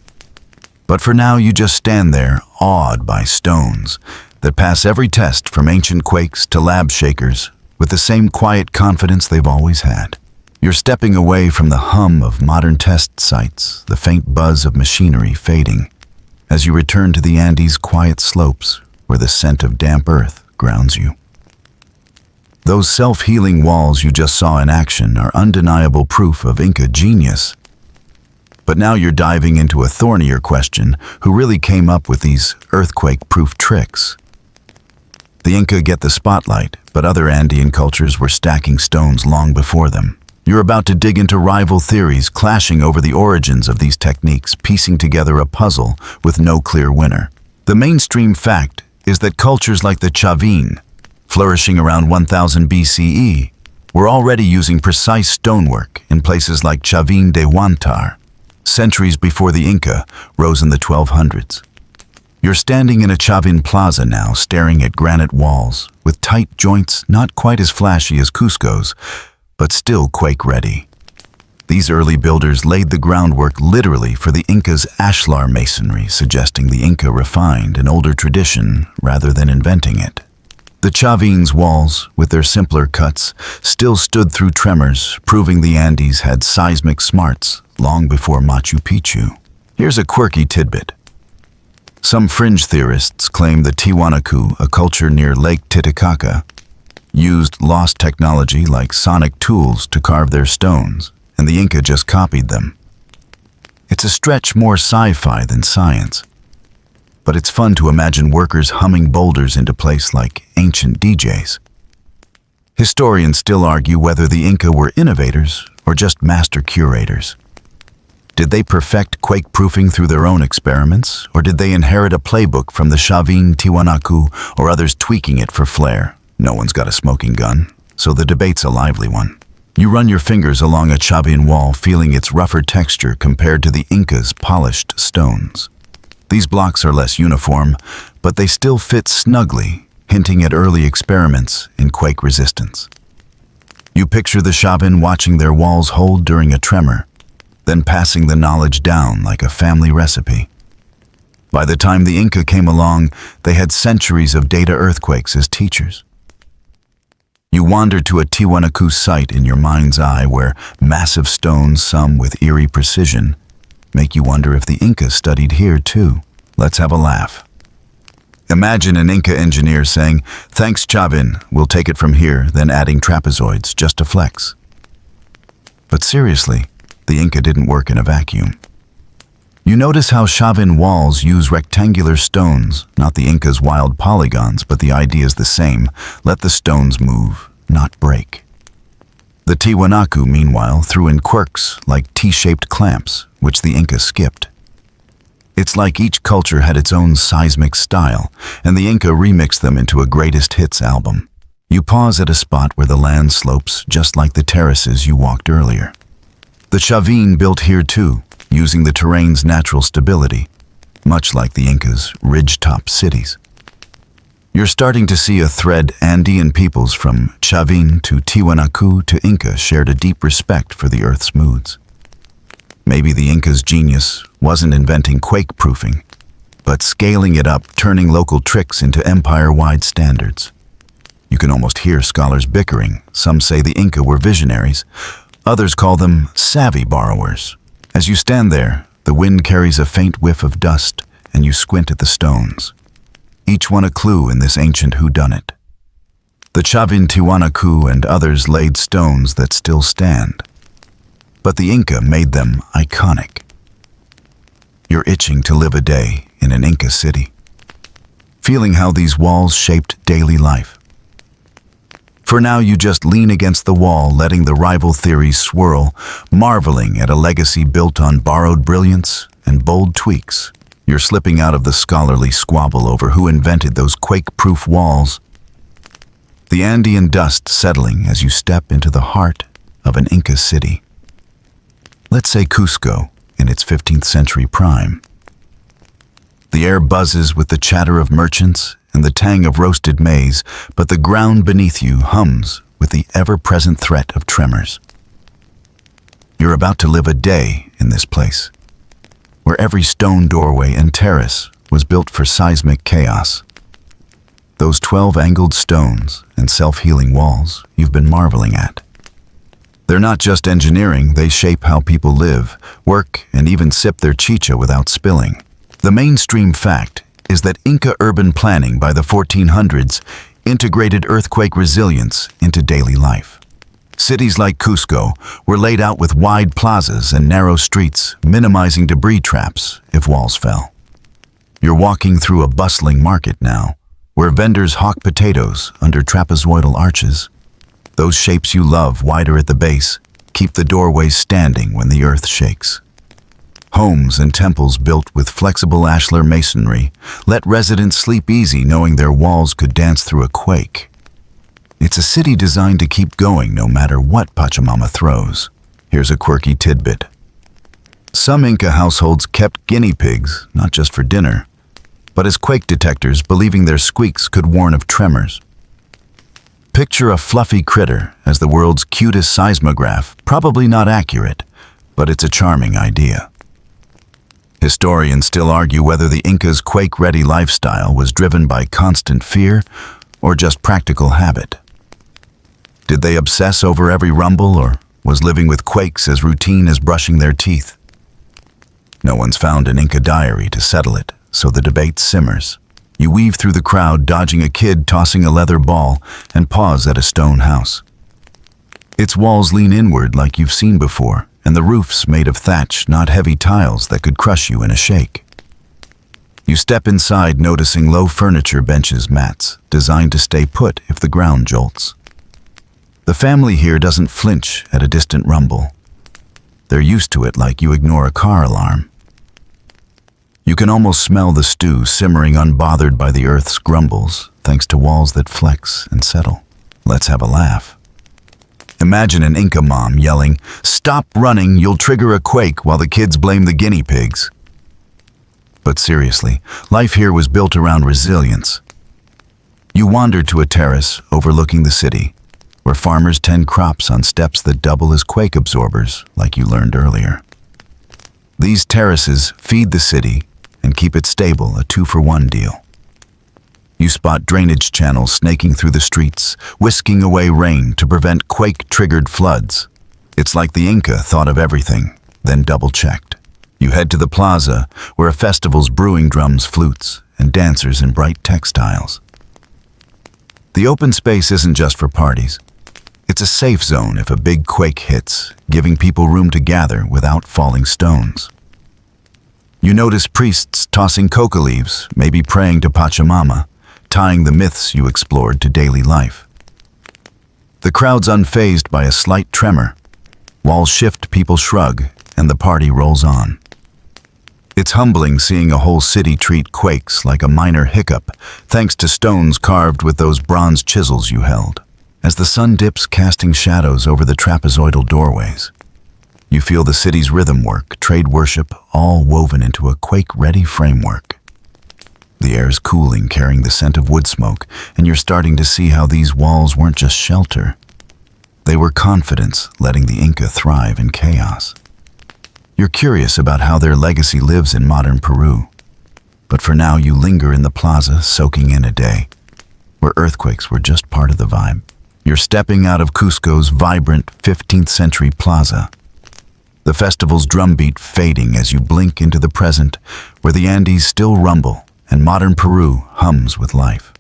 But for now, you just stand there, awed by stones that pass every test from ancient quakes to lab shakers with the same quiet confidence they've always had. You're stepping away from the hum of modern test sites, the faint buzz of machinery fading, as you return to the Andes' quiet slopes where the scent of damp earth grounds you. Those self-healing walls you just saw in action are undeniable proof of Inca genius. But now you're diving into a thornier question: who really came up with these earthquake-proof tricks? The Inca get the spotlight, but other Andean cultures were stacking stones long before them. You're about to dig into rival theories clashing over the origins of these techniques, piecing together a puzzle with no clear winner. The mainstream fact is that cultures like the Chavin, flourishing around 1000 BCE, were already using precise stonework in places like Chavin de Huántar, centuries before the Inca rose in the 1200s. You're standing in a Chavin plaza now, staring at granite walls with tight joints not quite as flashy as Cusco's, but still quake-ready. These early builders laid the groundwork literally for the Incas' ashlar masonry, suggesting the Inca refined an older tradition rather than inventing it. The Chavin's walls, with their simpler cuts, still stood through tremors, proving the Andes had seismic smarts long before Machu Picchu. Here's a quirky tidbit. Some fringe theorists claim that Tiwanaku, a culture near Lake Titicaca, used lost technology like sonic tools to carve their stones, and the Inca just copied them. It's a stretch more sci-fi than science. But it's fun to imagine workers humming boulders into place like ancient DJs. Historians still argue whether the Inca were innovators or just master curators. Did they perfect quake-proofing through their own experiments, or did they inherit a playbook from the Chavin Tiwanaku or others tweaking it for flair? No one's got a smoking gun, so the debate's a lively one. You run your fingers along a Chavin wall, feeling its rougher texture compared to the Inca's polished stones. These blocks are less uniform, but they still fit snugly, hinting at early experiments in quake resistance. You picture the Chavin watching their walls hold during a tremor, then passing the knowledge down like a family recipe. By the time the Inca came along, they had centuries of data earthquakes as teachers. You wander to a Tiwanaku site in your mind's eye where massive stones, some with eerie precision, make you wonder if the Inca studied here too. Let's have a laugh. Imagine an Inca engineer saying, "Thanks, Chavin, we'll take it from here," then adding trapezoids just to flex. But seriously, the Inca didn't work in a vacuum. You notice how Chavin walls use rectangular stones, not the Inca's wild polygons, but the idea is the same. Let the stones move, not break. The Tiwanaku, meanwhile, threw in quirks like T-shaped clamps, which the Inca skipped. It's like each culture had its own seismic style, and the Inca remixed them into a greatest hits album. You pause at a spot where the land slopes just like the terraces you walked earlier. The Chavin built here too, using the terrain's natural stability, much like the Inca's ridge-top cities. You're starting to see a thread. Andean peoples from Chavin to Tiwanaku to Inca shared a deep respect for the Earth's moods. Maybe the Inca's genius wasn't inventing quake-proofing, but scaling it up, turning local tricks into empire-wide standards. You can almost hear scholars bickering. Some say the Inca were visionaries, others call them savvy borrowers. As you stand there, the wind carries a faint whiff of dust, and you squint at the stones, each one a clue in this ancient whodunit. The Chavin Tiwanaku and others laid stones that still stand, but the Inca made them iconic. You're itching to live a day in an Inca city, feeling how these walls shaped daily life. For now, you just lean against the wall, letting the rival theories swirl, marveling at a legacy built on borrowed brilliance and bold tweaks. You're slipping out of the scholarly squabble over who invented those quake-proof walls. The Andean dust settling as you step into the heart of an Inca city. Let's say Cusco in its 15th century prime. The air buzzes with the chatter of merchants and the tang of roasted maize, but the ground beneath you hums with the ever-present threat of tremors. You're about to live a day in this place, where every stone doorway and terrace was built for seismic chaos. Those 12 angled stones and self-healing walls you've been marveling at. They're not just engineering, they shape how people live, work, and even sip their chicha without spilling. The mainstream fact is that Inca urban planning by the 1400s integrated earthquake resilience into daily life. Cities like Cusco were laid out with wide plazas and narrow streets, minimizing debris traps if walls fell. You're walking through a bustling market now, where vendors hawk potatoes under trapezoidal arches. Those shapes you love, wider at the base, keep the doorways standing when the earth shakes. Homes and temples built with flexible ashlar masonry let residents sleep easy knowing their walls could dance through a quake. It's a city designed to keep going no matter what Pachamama throws. Here's a quirky tidbit. Some Inca households kept guinea pigs, not just for dinner, but as quake detectors, believing their squeaks could warn of tremors. Picture a fluffy critter as the world's cutest seismograph, probably not accurate, but it's a charming idea. Historians still argue whether the Inca's quake-ready lifestyle was driven by constant fear or just practical habit. Did they obsess over every rumble, or was living with quakes as routine as brushing their teeth? No one's found an Inca diary to settle it, so the debate simmers. You weave through the crowd, dodging a kid tossing a leather ball, and pause at a stone house. Its walls lean inward like you've seen before, and the roofs made of thatch, not heavy tiles that could crush you in a shake. You step inside, noticing low furniture, benches, mats, designed to stay put if the ground jolts. The family here doesn't flinch at a distant rumble. They're used to it like you ignore a car alarm. You can almost smell the stew simmering unbothered by the earth's grumbles, thanks to walls that flex and settle. Let's have a laugh. Imagine an Inca mom yelling, "Stop running, you'll trigger a quake," while the kids blame the guinea pigs. But seriously, life here was built around resilience. You wander to a terrace overlooking the city, where farmers tend crops on steps that double as quake absorbers, like you learned earlier. These terraces feed the city and keep it stable, a 2-for-1 deal. You spot drainage channels snaking through the streets, whisking away rain to prevent quake-triggered floods. It's like the Inca thought of everything, then double-checked. You head to the plaza, where a festival's brewing drums, flutes, and dancers in bright textiles. The open space isn't just for parties. It's a safe zone if a big quake hits, giving people room to gather without falling stones. You notice priests tossing coca leaves, maybe praying to Pachamama, tying the myths you explored to daily life. The crowd's unfazed by a slight tremor. Walls shift, people shrug, and the party rolls on. It's humbling seeing a whole city treat quakes like a minor hiccup, thanks to stones carved with those bronze chisels you held. As the sun dips, casting shadows over the trapezoidal doorways, you feel the city's rhythm work, trade worship, all woven into a quake-ready framework. The air's cooling, carrying the scent of wood smoke, and you're starting to see how these walls weren't just shelter. They were confidence, letting the Inca thrive in chaos. You're curious about how their legacy lives in modern Peru. But for now, you linger in the plaza, soaking in a day, where earthquakes were just part of the vibe. You're stepping out of Cusco's vibrant 15th century plaza. The festival's drumbeat fading as you blink into the present, where the Andes still rumble and modern Peru hums with life.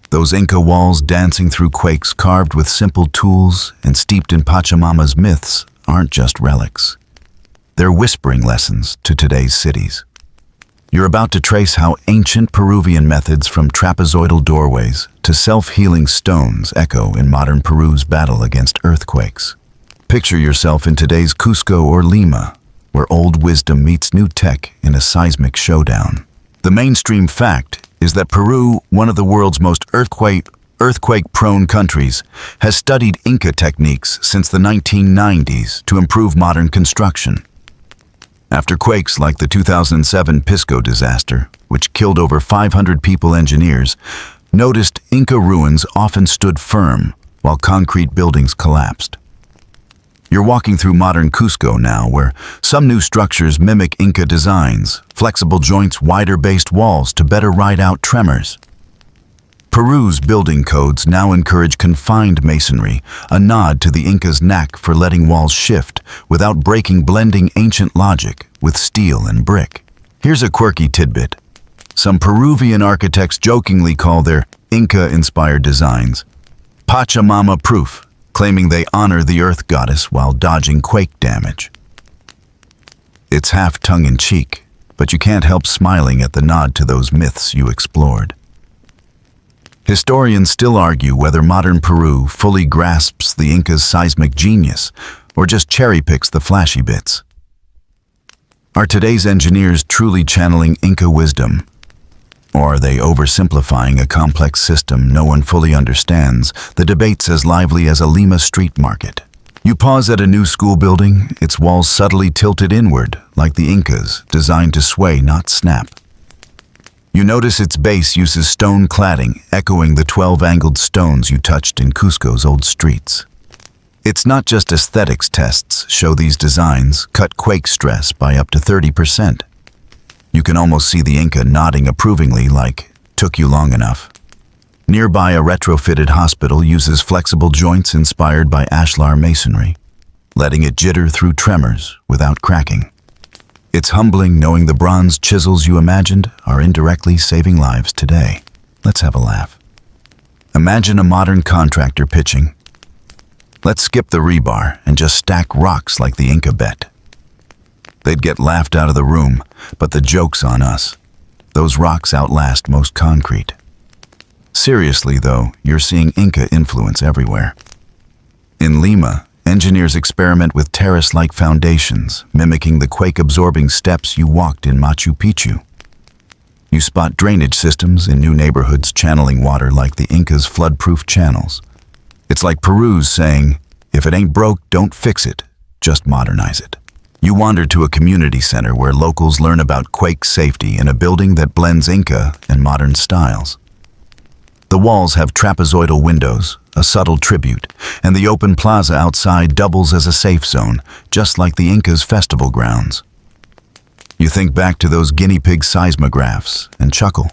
Those Inca walls dancing through quakes carved with simple tools and steeped in Pachamama's myths aren't just relics. They're whispering lessons to today's cities. You're about to trace how ancient Peruvian methods from trapezoidal doorways to self-healing stones echo in modern Peru's battle against earthquakes. Picture yourself in today's Cusco or Lima, where old wisdom meets new tech in a seismic showdown. The mainstream fact is that Peru, one of the world's most earthquake-prone countries, has studied Inca techniques since the 1990s to improve modern construction. After quakes like the 2007 Cusco disaster, which killed over 500 people, engineers noticed Inca ruins often stood firm while concrete buildings collapsed. You're walking through modern Cusco now, where some new structures mimic Inca designs, flexible joints, wider-based walls to better ride out tremors. Peru's building codes now encourage confined masonry, a nod to the Inca's knack for letting walls shift without breaking, blending ancient logic with steel and brick. Here's a quirky tidbit. Some Peruvian architects jokingly call their Inca-inspired designs Pachamama proof, claiming they honor the earth goddess while dodging quake damage. It's half tongue-in-cheek, but you can't help smiling at the nod to those myths you explored. Historians still argue whether modern Peru fully grasps the Inca's seismic genius or just cherry-picks the flashy bits. Are today's engineers truly channeling Inca wisdom? Or are they oversimplifying a complex system no one fully understands? The debate's as lively as a Lima street market. You pause at a new school building, its walls subtly tilted inward, like the Incas, designed to sway, not snap. You notice its base uses stone cladding, echoing the 12 angled stones you touched in Cusco's old streets. It's not just aesthetics. Tests show these designs cut quake stress by up to 30%. You can almost see the Inca nodding approvingly, like, "Took you long enough." Nearby, a retrofitted hospital uses flexible joints inspired by ashlar masonry, letting it jitter through tremors without cracking. It's humbling knowing the bronze chisels you imagined are indirectly saving lives today. Let's have a laugh. Imagine a modern contractor pitching, Let's skip the rebar and just stack rocks like the Inca bet. They'd get laughed out of the room, but the joke's on us. Those rocks outlast most concrete. Seriously, though, you're seeing Inca influence everywhere. In Lima, engineers experiment with terrace-like foundations, mimicking the quake-absorbing steps you walked in Machu Picchu. You spot drainage systems in new neighborhoods channeling water like the Incas' flood-proof channels. It's like Peru's saying, if it ain't broke, don't fix it, just modernize it. You wander to a community center where locals learn about quake safety in a building that blends Inca and modern styles. The walls have trapezoidal windows, a subtle tribute, and the open plaza outside doubles as a safe zone, just like the Incas' festival grounds. You think back to those guinea pig seismographs and chuckle.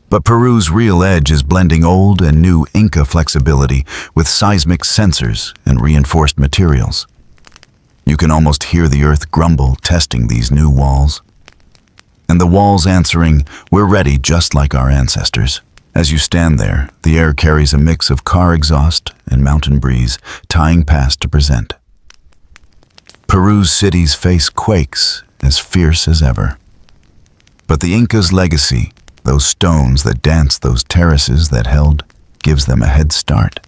But Peru's real edge is blending old and new Inca flexibility with seismic sensors and reinforced materials. You can almost hear the earth grumble testing these new walls. And the walls answering, we're ready just like our ancestors. As you stand there, the air carries a mix of car exhaust and mountain breeze, tying past to present. Peru's cities face quakes as fierce as ever. But the Incas' legacy, those stones that dance, those terraces that held, gives them a head start.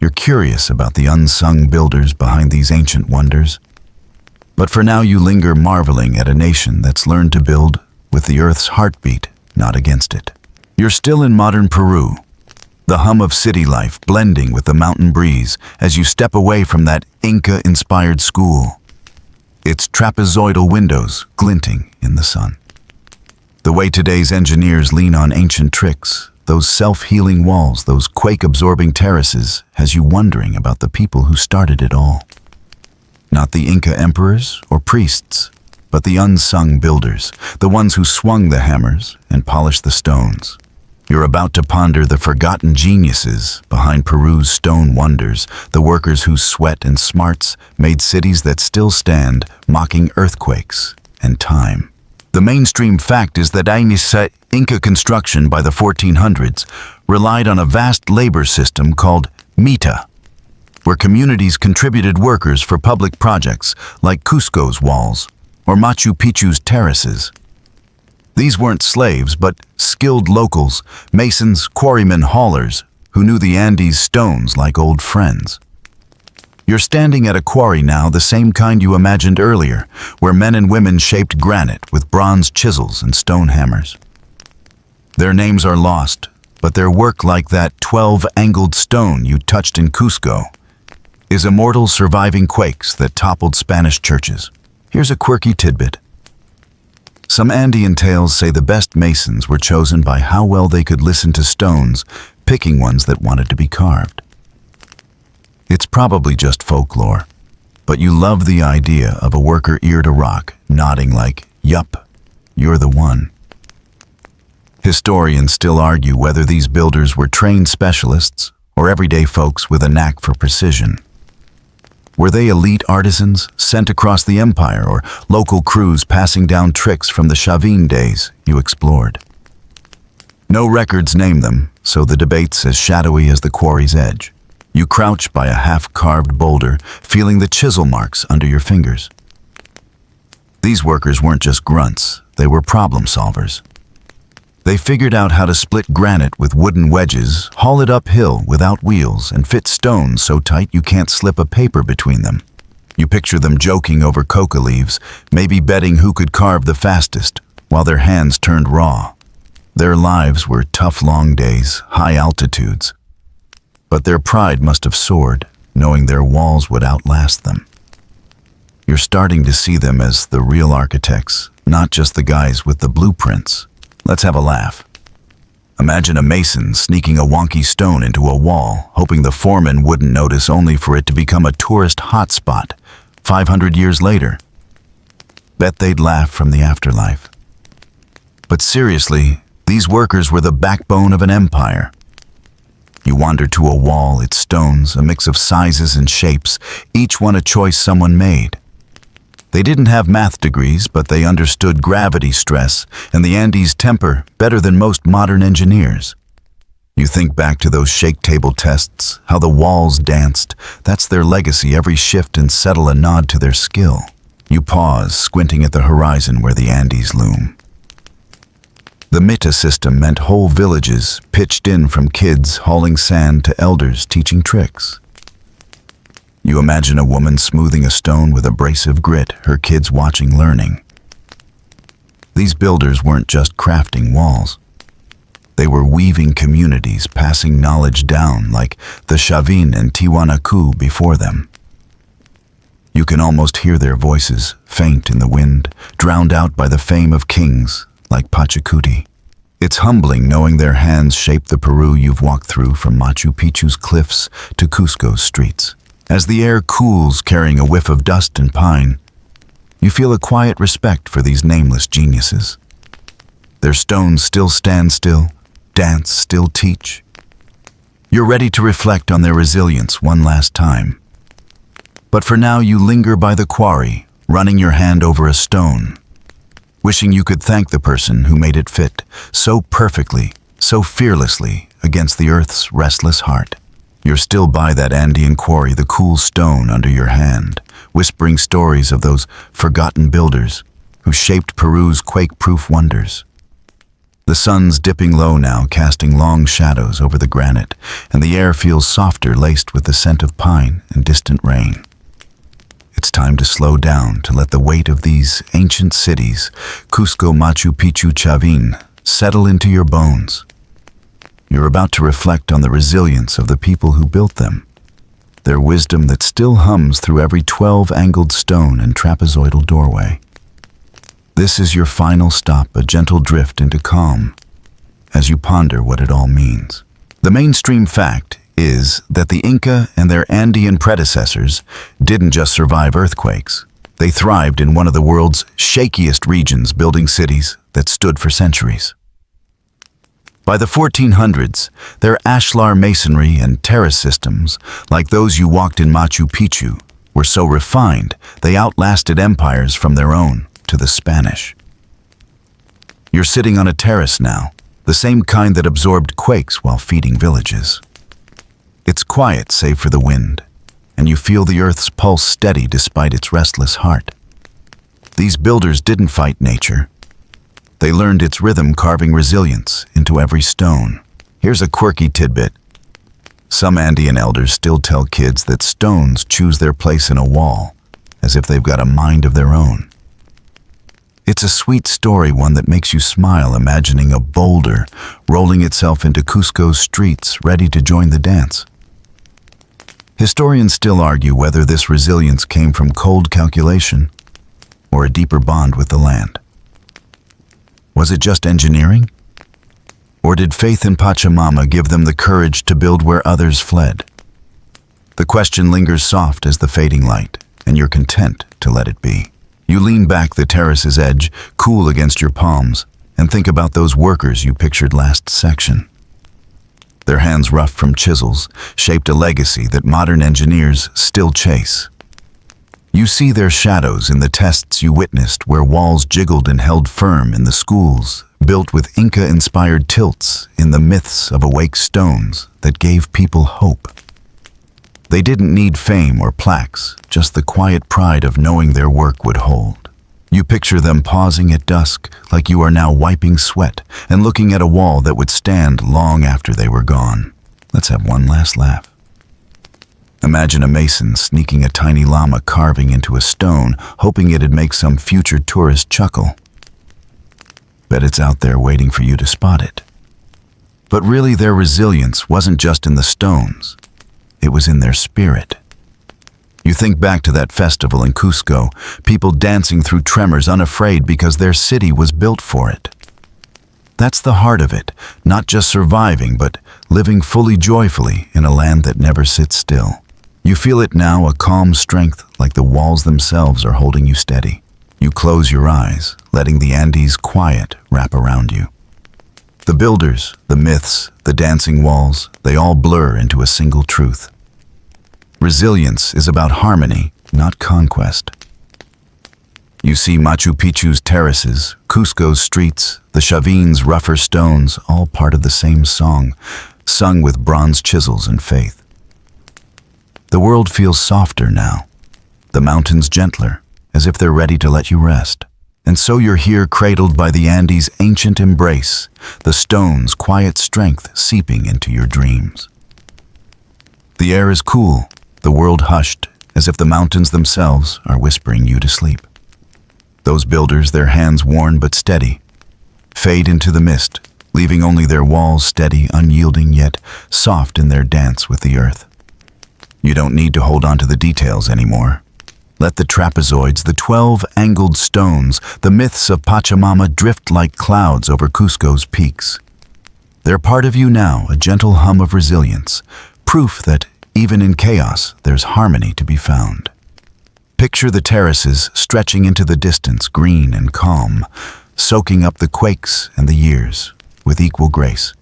You're curious about the unsung builders behind these ancient wonders. But for now you linger marveling at a nation that's learned to build with the earth's heartbeat, not against it. You're still in modern Peru, the hum of city life blending with the mountain breeze as you step away from that Inca-inspired school. Its trapezoidal windows glinting in the sun. The way today's engineers lean on ancient tricks, those self-healing walls, those quake-absorbing terraces, has you wondering about the people who started it all. Not the Inca emperors or priests, but the unsung builders, the ones who swung the hammers and polished the stones. You're about to ponder the forgotten geniuses behind Peru's stone wonders, the workers whose sweat and smarts made cities that still stand, mocking earthquakes and time. The mainstream fact is that Inca construction by the 1400s relied on a vast labor system called mita, where communities contributed workers for public projects like Cusco's walls or Machu Picchu's terraces. These weren't slaves, but skilled locals, masons, quarrymen, haulers, who knew the Andes stones like old friends. You're standing at a quarry now, the same kind you imagined earlier, where men and women shaped granite with bronze chisels and stone hammers. Their names are lost, but their work, like that 12-angled stone you touched in Cusco, is immortal, surviving quakes that toppled Spanish churches. Here's a quirky tidbit. Some Andean tales say the best masons were chosen by how well they could listen to stones, picking ones that wanted to be carved. It's probably just folklore, but you love the idea of a worker ear to rock, nodding like, yup, you're the one. Historians still argue whether these builders were trained specialists or everyday folks with a knack for precision. Were they elite artisans sent across the empire or local crews passing down tricks from the Chavin days you explored? No records name them, so the debate's as shadowy as the quarry's edge. You crouch by a half-carved boulder, feeling the chisel marks under your fingers. These workers weren't just grunts, they were problem solvers. They figured out how to split granite with wooden wedges, haul it uphill without wheels, and fit stones so tight you can't slip a paper between them. You picture them joking over coca leaves, maybe betting who could carve the fastest, while their hands turned raw. Their lives were tough, long days, high altitudes. But their pride must have soared, knowing their walls would outlast them. You're starting to see them as the real architects, not just the guys with the blueprints. Let's have a laugh. Imagine a mason sneaking a wonky stone into a wall, hoping the foreman wouldn't notice, only for it to become a tourist hotspot 500 years later. Bet they'd laugh from the afterlife. But seriously, these workers were the backbone of an empire. You wander to a wall, its stones, a mix of sizes and shapes, each one a choice someone made. They didn't have math degrees, but they understood gravity, stress, and the Andes temper better than most modern engineers. You think back to those shake table tests, how the walls danced. That's their legacy, every shift and settle a nod to their skill. You pause, squinting at the horizon where the Andes loom. The Mita system meant whole villages pitched in, from kids hauling sand to elders teaching tricks. You imagine a woman smoothing a stone with abrasive grit, her kids watching, learning. These builders weren't just crafting walls. They were weaving communities, passing knowledge down like the Chavin and Tiwanaku before them. You can almost hear their voices, faint in the wind, drowned out by the fame of kings like Pachacuti. It's humbling knowing their hands shaped the Peru you've walked through, from Machu Picchu's cliffs to Cusco's streets. As the air cools, carrying a whiff of dust and pine, you feel a quiet respect for these nameless geniuses. Their stones still stand still, dance still teach. You're ready to reflect on their resilience one last time. But for now, you linger by the quarry, running your hand over a stone, wishing you could thank the person who made it fit so perfectly, so fearlessly against the earth's restless heart. You're still by that Andean quarry, the cool stone under your hand, whispering stories of those forgotten builders who shaped Peru's quake-proof wonders. The sun's dipping low now, casting long shadows over the granite, and the air feels softer, laced with the scent of pine and distant rain. It's time to slow down, to let the weight of these ancient cities, Cusco, Machu Picchu, Chavin, settle into your bones. You're about to reflect on the resilience of the people who built them, their wisdom that still hums through every 12-angled stone and trapezoidal doorway. This is your final stop, a gentle drift into calm, as you ponder what it all means. The mainstream fact is that the Inca and their Andean predecessors didn't just survive earthquakes. They thrived in one of the world's shakiest regions, building cities that stood for centuries. By the 1400s, their ashlar masonry and terrace systems, like those you walked in Machu Picchu, were so refined they outlasted empires from their own to the Spanish. You're sitting on a terrace now, the same kind that absorbed quakes while feeding villages. It's quiet save for the wind, and you feel the earth's pulse steady despite its restless heart. These builders didn't fight nature. They learned its rhythm, carving resilience into every stone. Here's a quirky tidbit. Some Andean elders still tell kids that stones choose their place in a wall, as if they've got a mind of their own. It's a sweet story, one that makes you smile, imagining a boulder rolling itself into Cusco's streets, ready to join the dance. Historians still argue whether this resilience came from cold calculation or a deeper bond with the land. Was it just engineering? Or did faith in Pachamama give them the courage to build where others fled? The question lingers soft as the fading light, and you're content to let it be. You lean back the terrace's edge, cool against your palms, and think about those workers you pictured last section. Their hands rough from chisels shaped a legacy that modern engineers still chase. You see their shadows in the tests you witnessed, where walls jiggled and held firm, in the schools built with Inca-inspired tilts, in the myths of awake stones that gave people hope. They didn't need fame or plaques, just the quiet pride of knowing their work would hold. You picture them pausing at dusk, like you are now wiping sweat and looking at a wall that would stand long after they were gone. Let's have one last laugh. Imagine a mason sneaking a tiny llama carving into a stone, hoping it'd make some future tourist chuckle. Bet it's out there waiting for you to spot it. But really, their resilience wasn't just in the stones. It was in their spirit. You think back to that festival in Cusco, people dancing through tremors, unafraid because their city was built for it. That's the heart of it, not just surviving, but living fully joyfully in a land that never sits still. You feel it now, a calm strength, like the walls themselves are holding you steady. You close your eyes, letting the Andes' quiet wrap around you. The builders, the myths, the dancing walls, they all blur into a single truth. Resilience is about harmony, not conquest. You see Machu Picchu's terraces, Cusco's streets, the Chavin's rougher stones, all part of the same song, sung with bronze chisels and faith. The world feels softer now, the mountains gentler, as if they're ready to let you rest. And so you're here cradled by the Andes' ancient embrace, the stone's quiet strength seeping into your dreams. The air is cool, the world hushed, as if the mountains themselves are whispering you to sleep. Those builders, their hands worn but steady, fade into the mist, leaving only their walls steady, unyielding, yet soft in their dance with the earth. You don't need to hold on to the details anymore. Let the trapezoids, the 12 angled stones, the myths of Pachamama drift like clouds over Cusco's peaks. They're part of you now, a gentle hum of resilience, proof that even in chaos, there's harmony to be found. Picture the terraces stretching into the distance, green and calm, soaking up the quakes and the years with equal grace.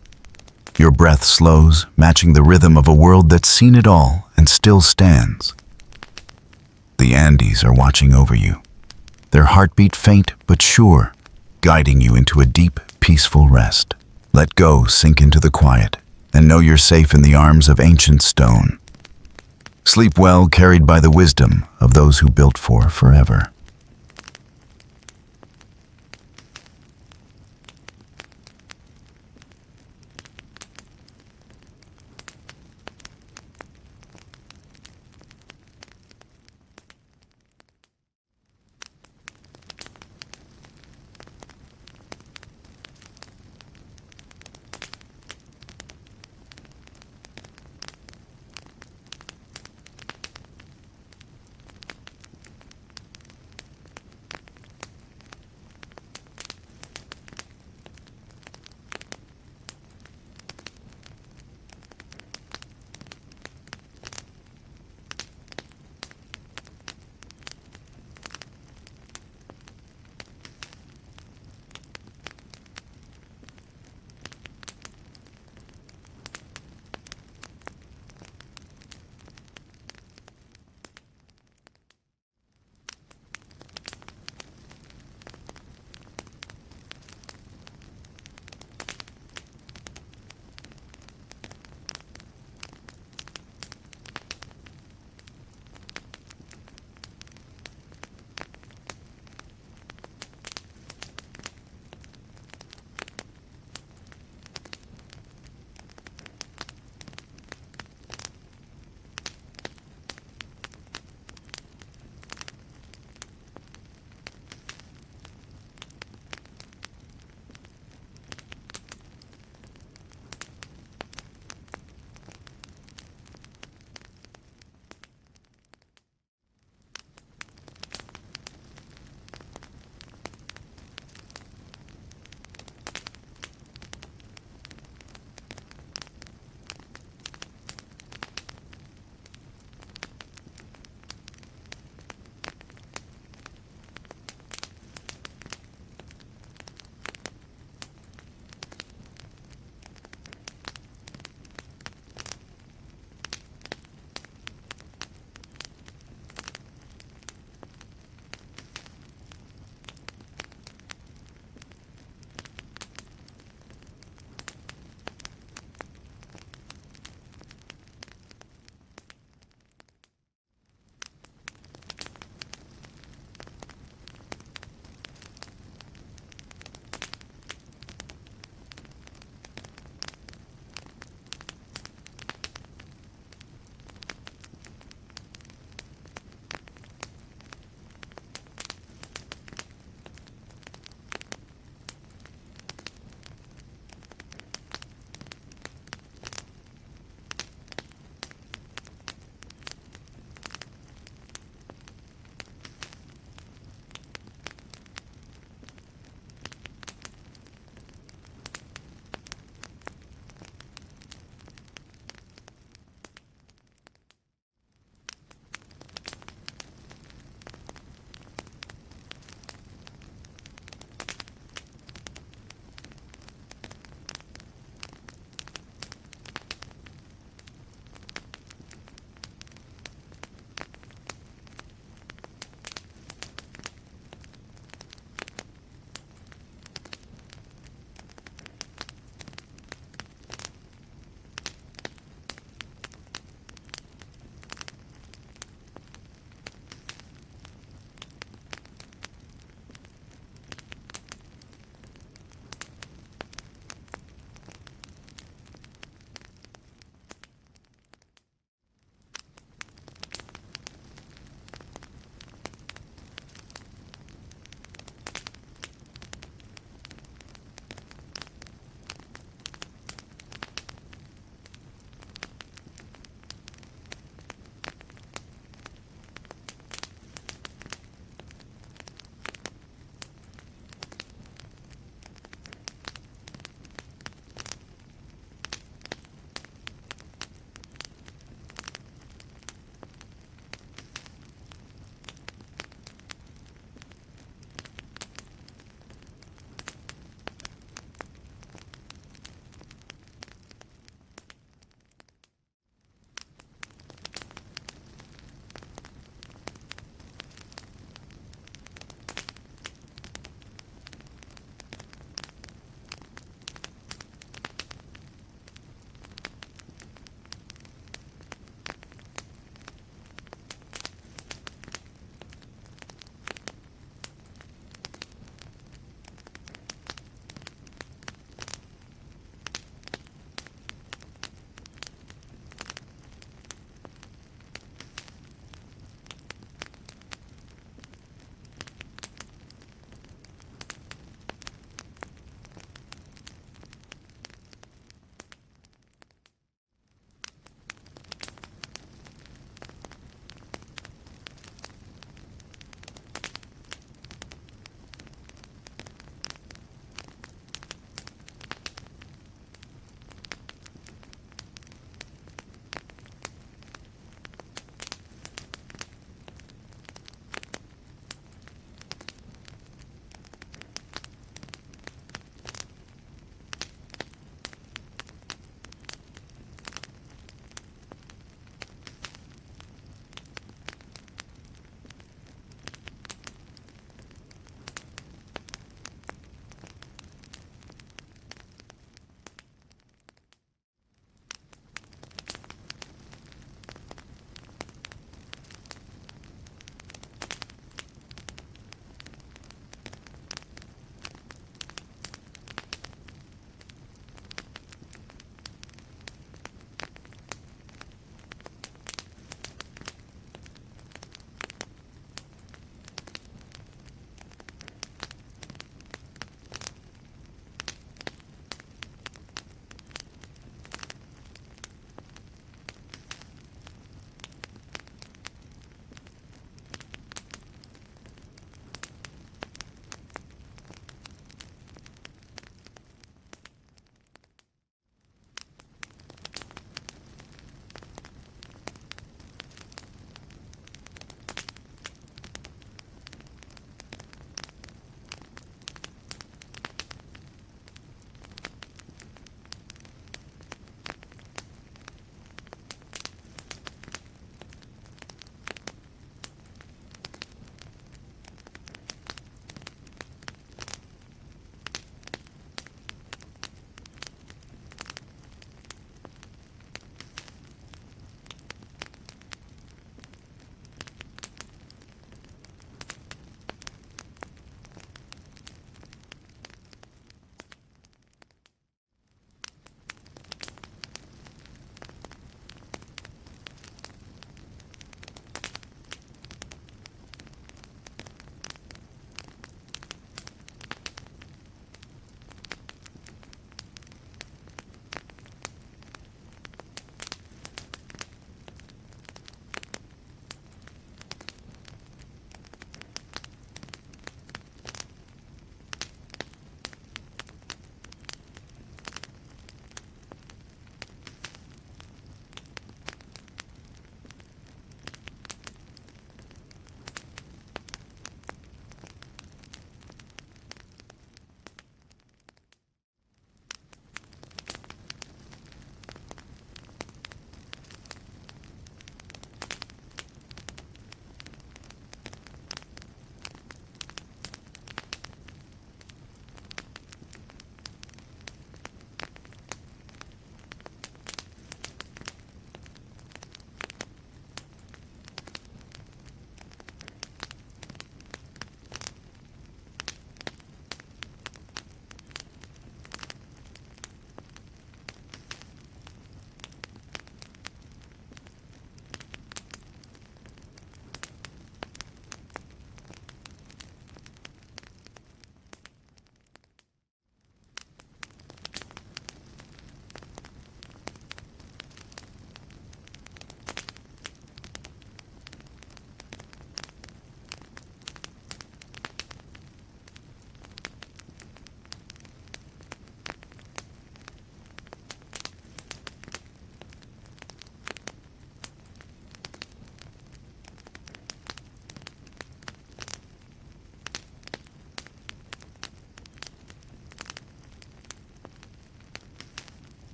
Your breath slows, matching the rhythm of a world that's seen it all and still stands. The Andes are watching over you, their heartbeat faint but sure, guiding you into a deep, peaceful rest. Let go, sink into the quiet, and know you're safe in the arms of ancient stone. Sleep well, carried by the wisdom of those who built for forever.